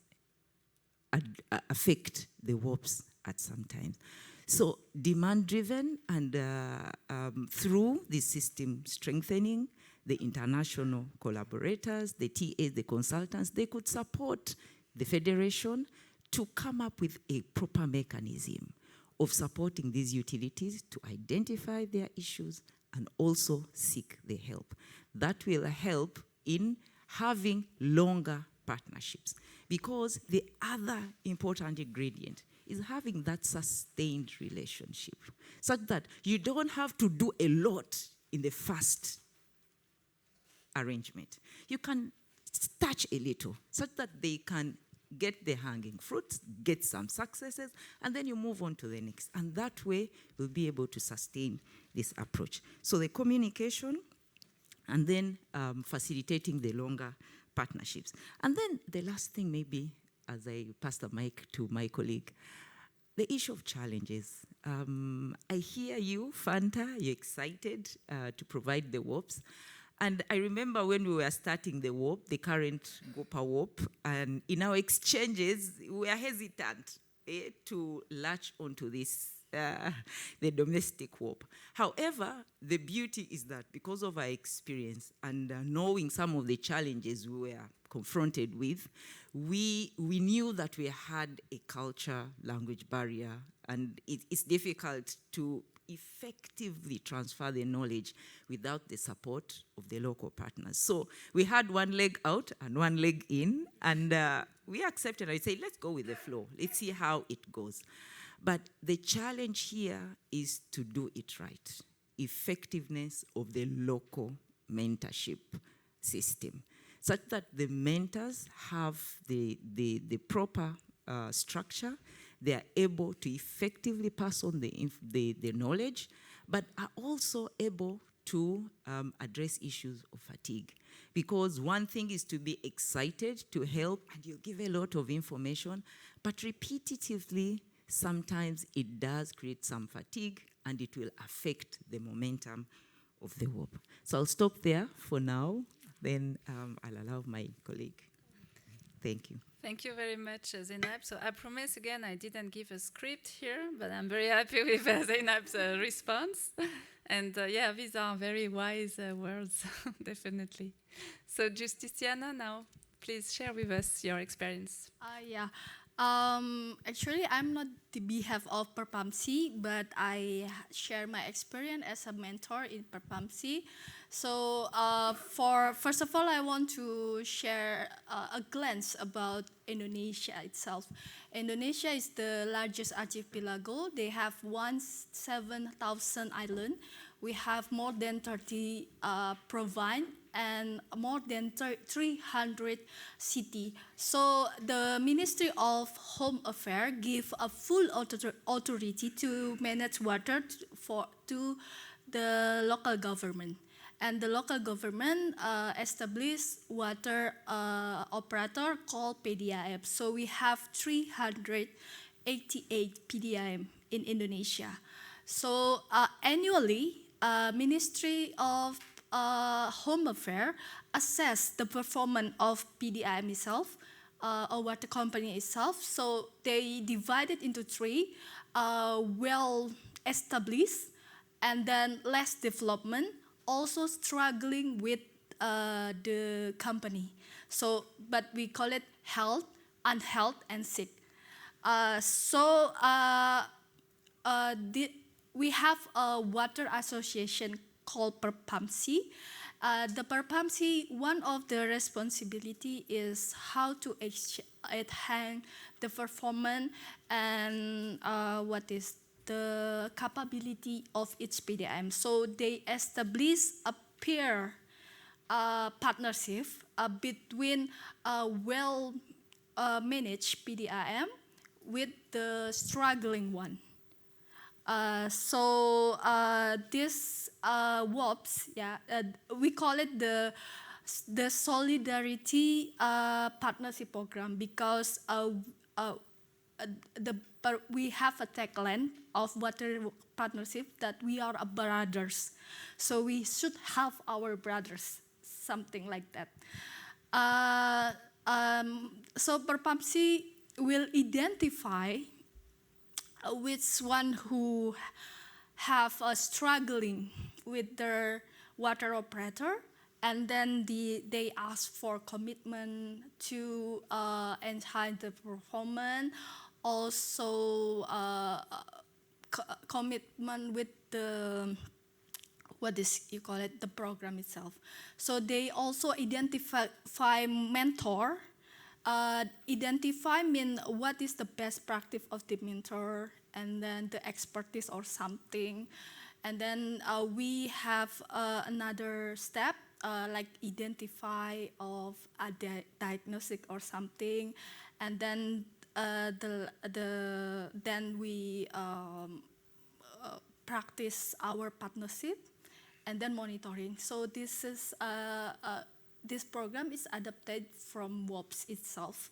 S6: affect the WOPs at some times. So demand-driven, and through the system strengthening, the international collaborators, the TAs, the consultants, they could support the federation to come up with a proper mechanism of supporting these utilities to identify their issues and also seek the help. That will help in having longer partnerships, because the other important ingredient is having that sustained relationship, such that you don't have to do a lot in the first arrangement. You can touch a little, such that they can get the hanging fruits, get some successes, and then you move on to the next. And that way, we'll be able to sustain this approach. So the communication, and then facilitating the longer partnerships. And then the last thing, maybe, as I pass the mic to my colleague, the issue of challenges. I hear you, Fanta, you're excited to provide the WOPs. And I remember when we were starting the WOP, the current GOPA WOP, and in our exchanges, we were hesitant to latch onto this, the domestic WOP. However, the beauty is that because of our experience and knowing some of the challenges we were confronted with, we knew that we had a culture, language barrier, and it's difficult to effectively transfer the knowledge without the support of the local partners. So we had one leg out and one leg in, and we accepted. I said, let's go with the flow. Let's see how it goes. But the challenge here is to do it right. Effectiveness of the local mentorship system, such that the mentors have the proper structure. They are able to effectively pass on the knowledge, but are also able to address issues of fatigue. Because one thing is to be excited to help, and you give a lot of information, but repetitively, sometimes it does create some fatigue, and it will affect the momentum of the WOP. So I'll stop there for now, then I'll allow my colleague. Thank you.
S4: Thank you very much, Zainab. So I promise again, I didn't give a script here, but I'm very happy with Zainab's response. And yeah, these are very wise words, definitely. So Justitiana, now, please share with us your experience.
S7: Yeah. Actually, I'm not the behalf of PERPAMSI, but I share my experience as a mentor in PERPAMSI. So first of all, I want to share a glance about Indonesia itself. Indonesia is the largest archipelago. They have 7,000 islands. We have more than 30 provinces and more than 300 cities. So the Ministry of Home Affairs give a full authority to manage water to the local government. And the local government established water operator called PDAM. So we have 388 PDAM in Indonesia. So annually, Ministry of Home Affairs assess the performance of PDAM itself, or water company itself. So they divide it into three: well established, and then less development, also struggling with the company. So, but we call it health, unhealth, and sick. We have a water association called PERPAMSI. The PERPAMSI, one of the responsibility is how to enhance the performance and what is the capability of each PDAM. So they establish a peer partnership between a well-managed PDAM with the struggling one. This WOPs, we call it the Solidarity Partnership Program, because we have a tagline of water partnership that we are brothers. So we should help our brothers, something like that. So PERPAMSI will identify which one who have struggling with their water operator, and then they ask for commitment to enhance the performance, also commitment with the what is, you call it, the program itself. So they also identify mentor. Identify mean what is the best practice of the mentor, and then the expertise or something. And then we have another step, like identify of a diagnostic or something, and then then we practice our partnership, and then monitoring. So this is this program is adapted from WOPs itself,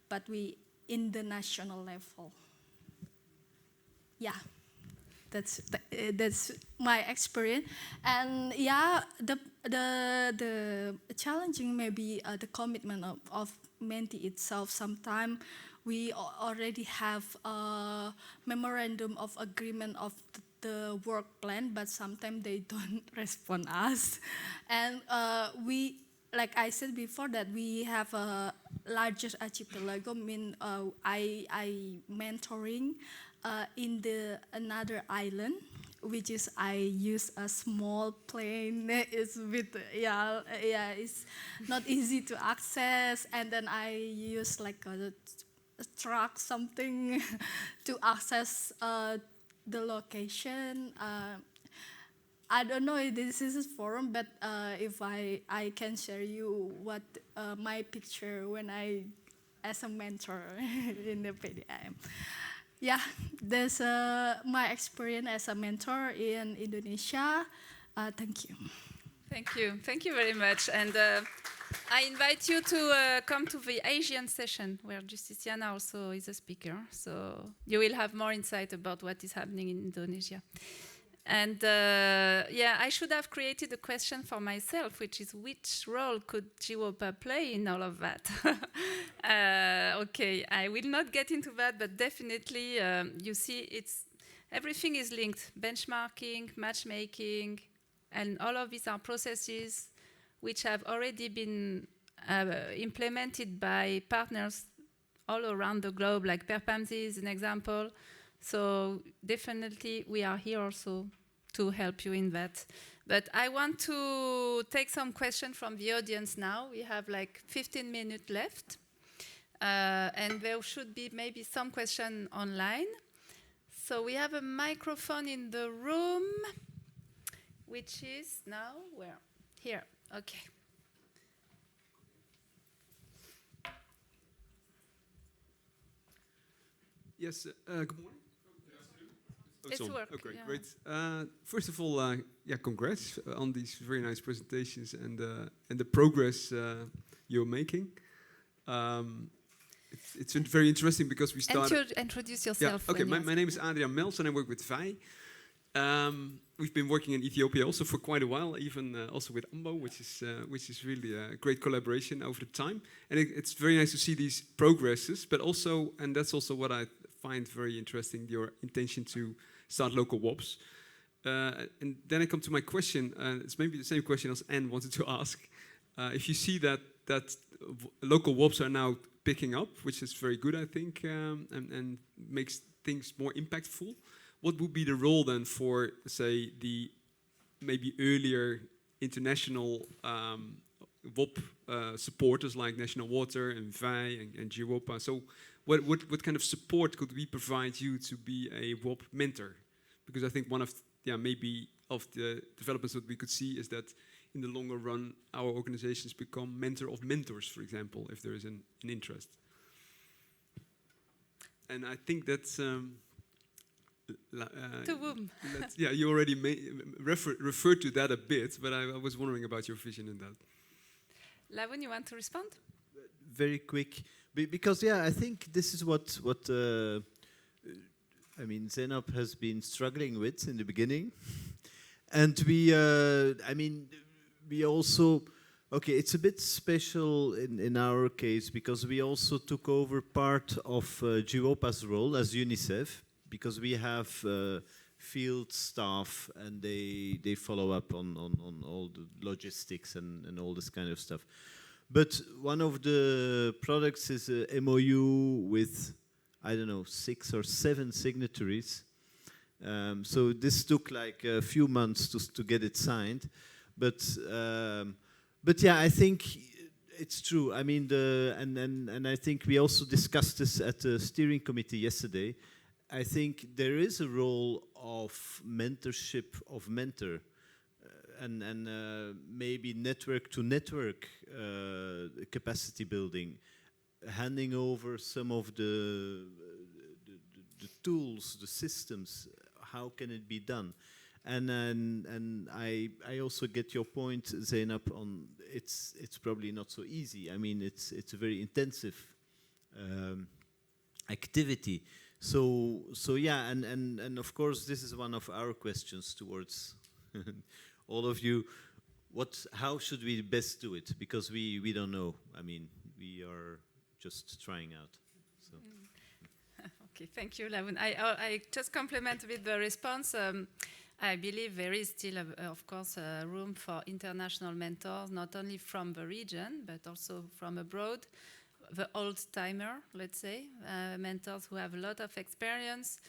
S7: but we in the national level. Yeah. That's my experience, and yeah, the challenging maybe the commitment of mentee itself. Sometimes we already have a memorandum of agreement of the work plan, but sometimes they don't respond us, and we, like I said before, that we have a larger archipelago. Mean I mentoring. In the another island, which is I use a small plane. It's with it's not easy to access, and then I use like a truck something to access the location. I don't know if this is a forum, but if I can share you what my picture when I as a mentor in the PDIM. Yeah, that's my experience as a mentor in Indonesia. Thank you.
S4: Thank you. Thank you very much. And I invite you to come to the Asian session, where Justitiana also is a speaker. So you will have more insight about what is happening in Indonesia. And yeah, I should have created a question for myself, which is which role could GWOPA play in all of that? Okay, I will not get into that, but definitely you see everything is linked. Benchmarking, matchmaking, and all of these are processes which have already been implemented by partners all around the globe, like PERPAMSI is an example. So definitely we are here also to help you in that. But I want to take some questions from the audience now. We have like 15 minutes left. And there should be maybe some question online. So we have a microphone in the room, which is now where? Here, okay.
S8: Yes, good morning.
S4: It's work.
S8: Okay,
S4: yeah.
S8: great. First of all, yeah, congrats on these very nice presentations and the progress you're making. It's very interesting because we started.
S4: Introduce yourself.
S8: Yeah, okay. My name is Adriaan Mels and I work with VAI. We've been working in Ethiopia also for quite a while, even also with Ambo, which is really a great collaboration over the time. And it's very nice to see these progresses, but also, and that's also what I find very interesting, your intention to start local WOPs. And then I come to my question, it's maybe the same question as Anne wanted to ask. If you see that local WOPs are now picking up, which is very good, I think, and makes things more impactful, what would be the role then for, say, the maybe earlier international WOP supporters like National Water and VAI and GWOPA? So what kind of support could we provide you to be a WOP mentor? Because I think one of, maybe of the developments that we could see is that in the longer run, our organizations become mentor of mentors, for example, if there is an interest. And I think that's...
S4: to whom?
S8: Yeah, you already referred to that a bit, but I was wondering about your vision in that.
S4: Lavun, you want to respond?
S1: Very quick, because I think this is what I mean, ZENOP has been struggling with in the beginning, and we also, okay, it's a bit special in our case because we also took over part of GWOPA's role as UNICEF, because we have field staff and they follow up on all the logistics and all this kind of stuff. But one of the products is a MOU with, I don't know, 6 or 7 signatories So this took like a few months to get it signed, but yeah, I think it's true. I mean, and I think we also discussed this at the steering committee yesterday. I think there is a role of mentorship, of mentor, and maybe network to network capacity building, handing over some of the tools, the systems. How can it be done? And I also get your point, Zainab, on it's probably not so easy. I mean, it's a very intensive activity. So yeah, and of course this is one of our questions towards all of you. How should we best do it? Because we don't know. I mean, we are just trying out. So.
S4: Okay, thank you, Lavun. I just complement with the response. I believe there is still, of course, room for international mentors, not only from the region, but also from abroad. The old-timer, let's say, mentors who have a lot of experience.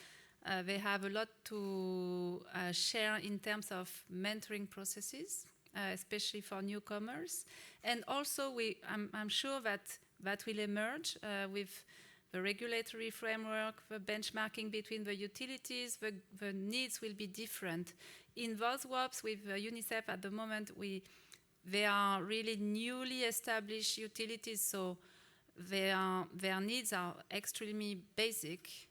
S4: They have a lot to share in terms of mentoring processes, especially for newcomers. And also, I'm sure that will emerge with the regulatory framework, the benchmarking between the utilities, the needs will be different. In those WOPs with UNICEF at the moment, they are really newly established utilities, so their needs are extremely basic.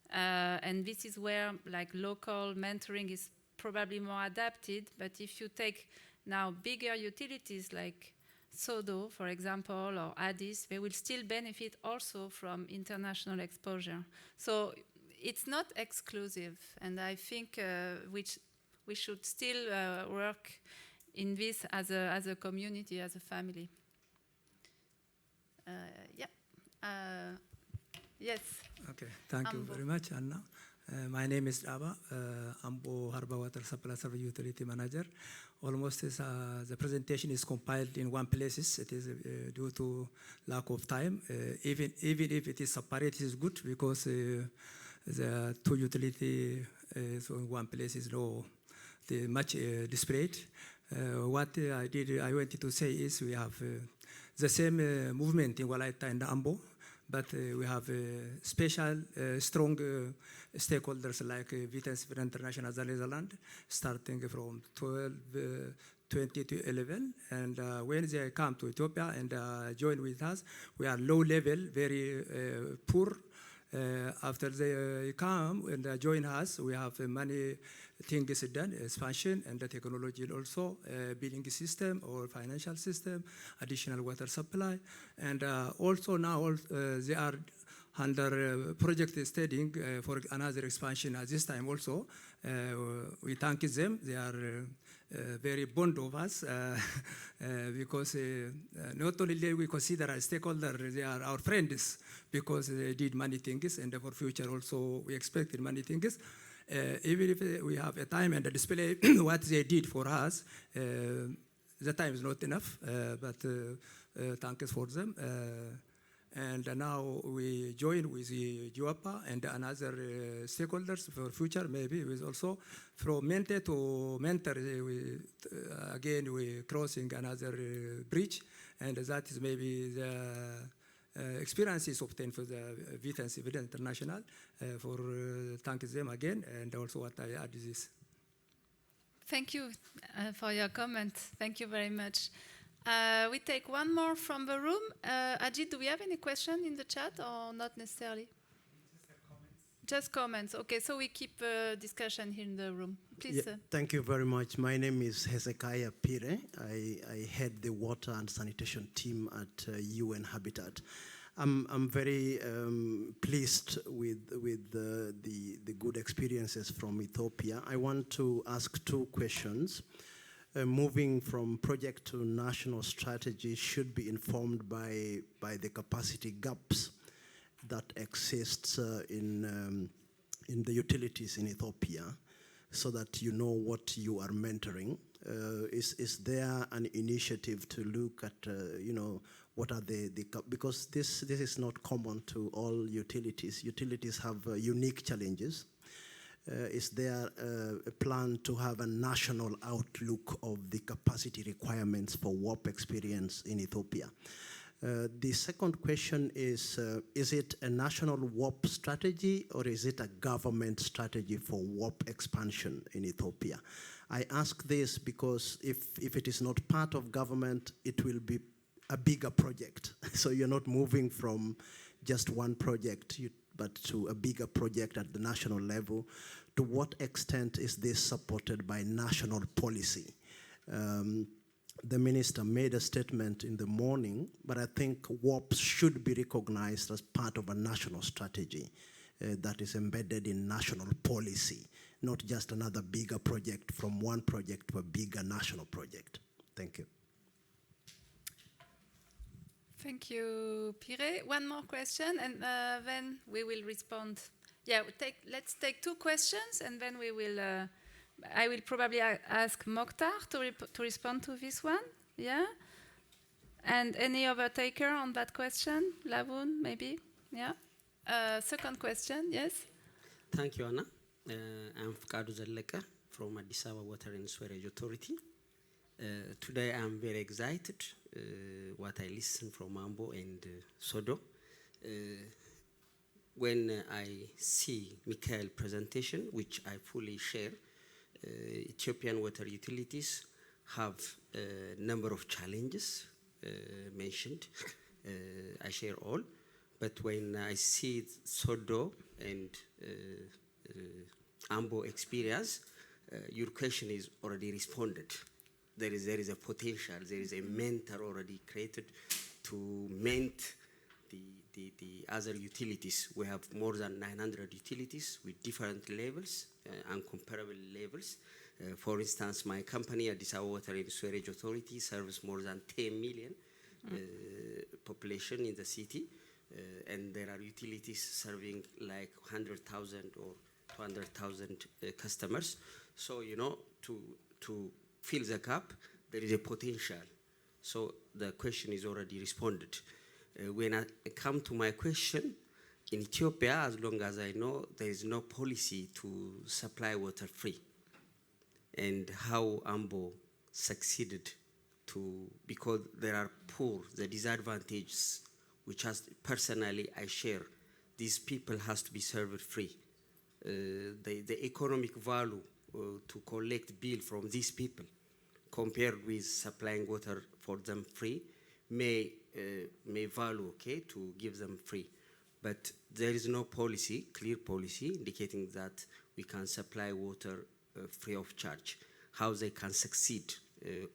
S4: And this is where like local mentoring is probably more adapted. But if you take now bigger utilities like Sodo, for example, or Addis, they will still benefit also from international exposure. So it's not exclusive, and I think we should still work in this as a community, as a family. Yes.
S9: Okay, thank you very much, Anna. My name is Aba, Ambo Harbour Water Supply Service Utility Manager. Almost the presentation is compiled in one place. It is due to lack of time. Even if it is separate, it is good because the two utility so in one place is much displayed. What I wanted to say is we have the same movement in Woloita and Ambo, but we have special, strong stakeholders like Vitens International Land, starting from 2011. And when they come to Ethiopia and join with us, we are low level, very poor. After they come and join us, we have many things done, expansion and the technology also, billing system or financial system, additional water supply. And also now they are under project studying for another expansion at this time also. We thank them. They are very bond of us because not only we consider as stakeholders, they are our friends because they did many things, and for future also we expected many things. Even if we have a time and a display what they did for us, the time is not enough, but thanks for them. And now we join with the WOP and another stakeholders for future, maybe with also from mentor to mentor, again we crossing another bridge, and that is maybe the experiences obtained for the Vitens International, for thank them again, and also what I add is this.
S4: Thank you for your comment. Thank you very much. We take one more from the room. Ajit, do we have any question in the chat or not necessarily? Just comments. Okay, so we keep discussion here in the room. Please.
S10: Yeah, thank you very much. My name is Hezekiah Pire. I head the water and sanitation team at UN Habitat. I'm very pleased with the good experiences from Ethiopia. I want to ask two questions. Moving from project to national strategy should be informed by the capacity gaps that exists in the utilities in Ethiopia, so that you know what you are mentoring. Is there an initiative to look at what are because this is not common to all utilities. Utilities have unique challenges. is there a plan to have a national outlook of the capacity requirements for WOP experience in Ethiopia? The second question is it a national WOP strategy or is it a government strategy for WOP expansion in Ethiopia? I ask this because if it is not part of government, it will be a bigger project. So you're not moving from just one project, but to a bigger project at the national level. To what extent is this supported by national policy? The minister made a statement in the morning, but I think WOP should be recognized as part of a national strategy that is embedded in national policy, not just another bigger project from one project to a bigger national project. Thank you.
S4: Thank you, Pire. One more question, and then we will respond. Yeah, let's take 2 questions, and then we will. I will probably ask Mokhtar to respond to this one. Yeah. And any other taker on that question? Lavun, maybe. Yeah. Second question. Yes.
S11: Thank you, Anna. I'm Fkadu Zelleka from Addis Ababa Water and Sewerage Authority. Today I'm very excited what I listened from Ambo and Sodo. When I see Mikhail's presentation, which I fully share, Ethiopian water utilities have a number of challenges mentioned. I share all, but when I see Sodo and Ambo experience, your question is already responded. There is a potential, there is a mentor already created to ment the other utilities. We have more than 900 utilities with different levels, uncomparable levels. For instance, my company, Addis Ababa Water and Sewerage Authority, serves more than 10 million population in the city, and there are utilities serving like 100,000 or 200,000 customers. So, you know, to fill the gap, there is a potential. So the question is already responded. When I come to my question, in Ethiopia, as long as I know, there is no policy to supply water free. And how Ambo succeeded to, because there are poor, the disadvantages, which has personally I share, these people has to be served free. The economic value to collect bill from these people compared with supplying water for them free may value, okay, to give them free. But there is no policy, clear policy, indicating that we can supply water free of charge. How they can succeed,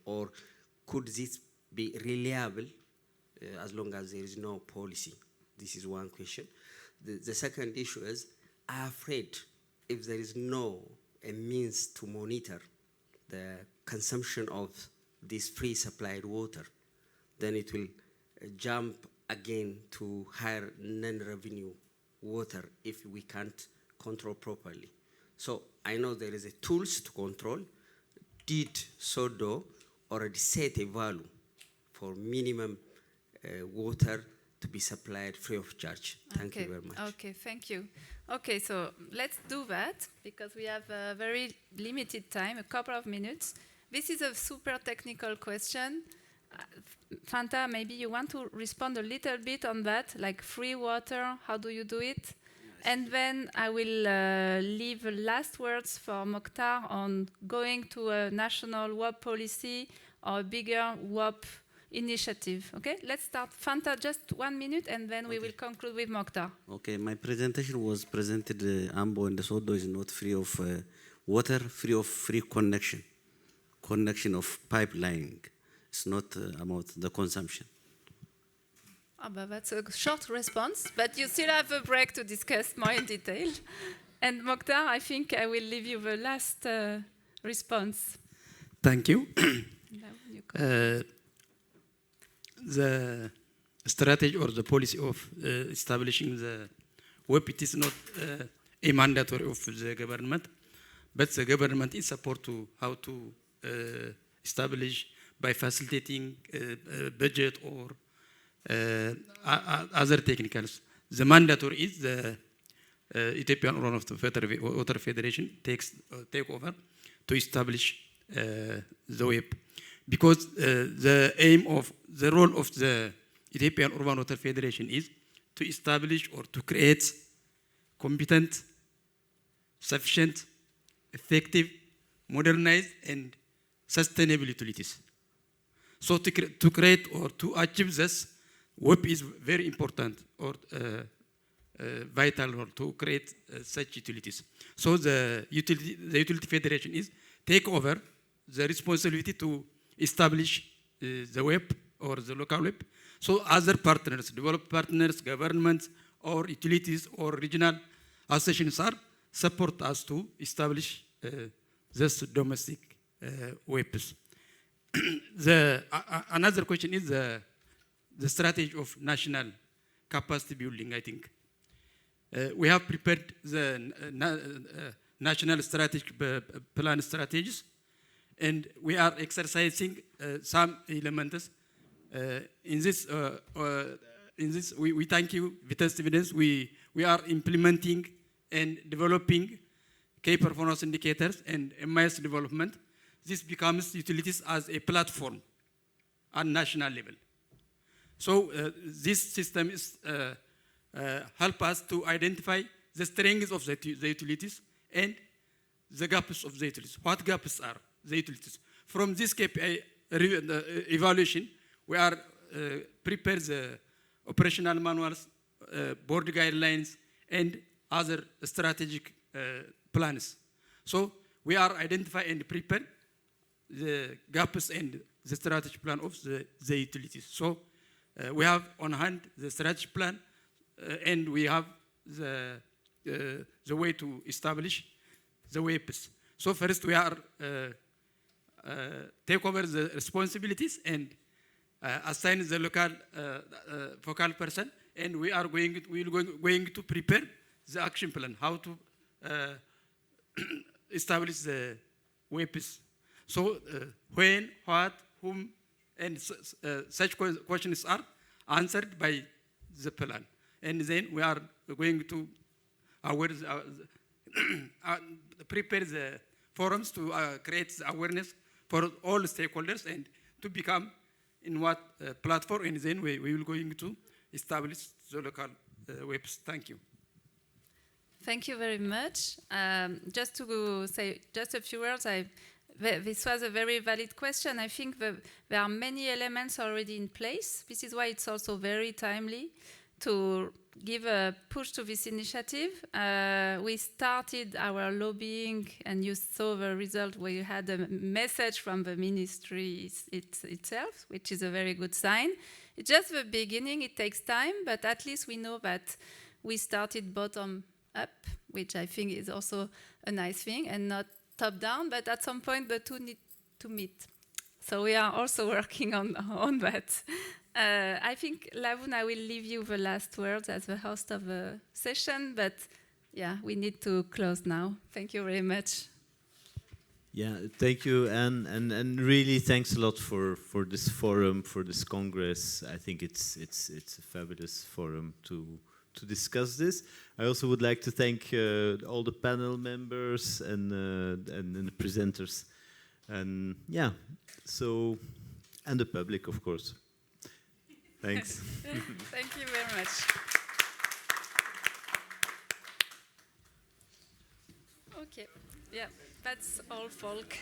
S11: or could this be reliable as long as there is no policy? This is one question. The second issue is, I'm afraid if there is no a means to monitor the consumption of this free supplied water, then it will jump again to higher non-revenue water if we can't control properly. So I know there is a tools to control. Did Sodo already set a value for minimum water to be supplied free of charge? Thank you very much.
S4: Okay, thank you. Okay, so let's do that because we have a very limited time, a couple of minutes. This is a super technical question. Fanta, maybe you want to respond a little bit on that, like free water, how do you do it? Yes. And then I will leave the last words for Mokhtar on going to a national WOP policy or a bigger WOP initiative. Okay, let's start. Fanta, just 1 minute, and then we will conclude with Mokhtar.
S3: Okay, my presentation was presented, Ambo and Sodo is not free of water, free of free connection of pipeline. It's not about the consumption.
S4: Oh, but that's a short response, but you still have a break to discuss more in detail. And Mokhtar, I think I will leave you the last response.
S5: Thank you. The strategy or the policy of establishing the WOP, it is not a mandatory of the government, but the government is support to how to establish by facilitating budget or other technicals. The mandatory is the Ethiopian Urban Water Federation take over to establish the WOP. Because the aim of the role of the Ethiopian Urban Water Federation is to establish or to create competent, sufficient, effective, modernized, and sustainable utilities. So to create or to achieve this, WOP is very important or vital or to create such utilities. So the utility federation is take over the responsibility to establish the WOP or the local WOP. So other partners, developed partners, governments, or utilities or regional associations are support us to establish this domestic WOPs. Another question is the strategy of national capacity building, I think. We have prepared the national strategic plan strategies, and we are exercising some elements. In this, we thank you, Vitesse Evidence. We are implementing and developing key performance indicators and MIS development. This becomes utilities as a platform at national level. So this system is help us to identify the strengths of the utilities and the gaps of the utilities. What gaps are the utilities? From this KPI evaluation, we are prepare the operational manuals, board guidelines, and other strategic plans. So we are identify and prepare the gaps and the strategy plan of the utilities. So we have on hand the strategy plan, and we have the way to establish the WOPs. So first we are take over the responsibilities and assign the local focal person, and we are going to prepare the action plan, how to establish the WOPs. So when, what, whom, and such questions are answered by the plan. And then we are going to prepare the forums to create the awareness for all stakeholders and to become in what platform, and then we will going to establish the local WOPs. Thank you.
S4: Thank you very much. Just to say just a few words, this was a very valid question. I think there are many elements already in place. This is why it's also very timely to give a push to this initiative. We started our lobbying, and you saw the result where you had a message from the ministry itself, which is a very good sign. It's just the beginning. It takes time, but at least we know that we started bottom up, which I think is also a nice thing, and not top down, but at some point the two need to meet. So we are also working on that. I think, Lavun, I will leave you the last words as the host of the session, but yeah, we need to close now. Thank you very much.
S1: Yeah, thank you, Anne, and really thanks a lot for this forum, for this Congress. I think it's a fabulous forum to discuss this. I also would like to thank all the panel members and the presenters, and yeah, so, and the public, of course. Thanks.
S4: Thank you very much. Okay, yeah, that's all, folk.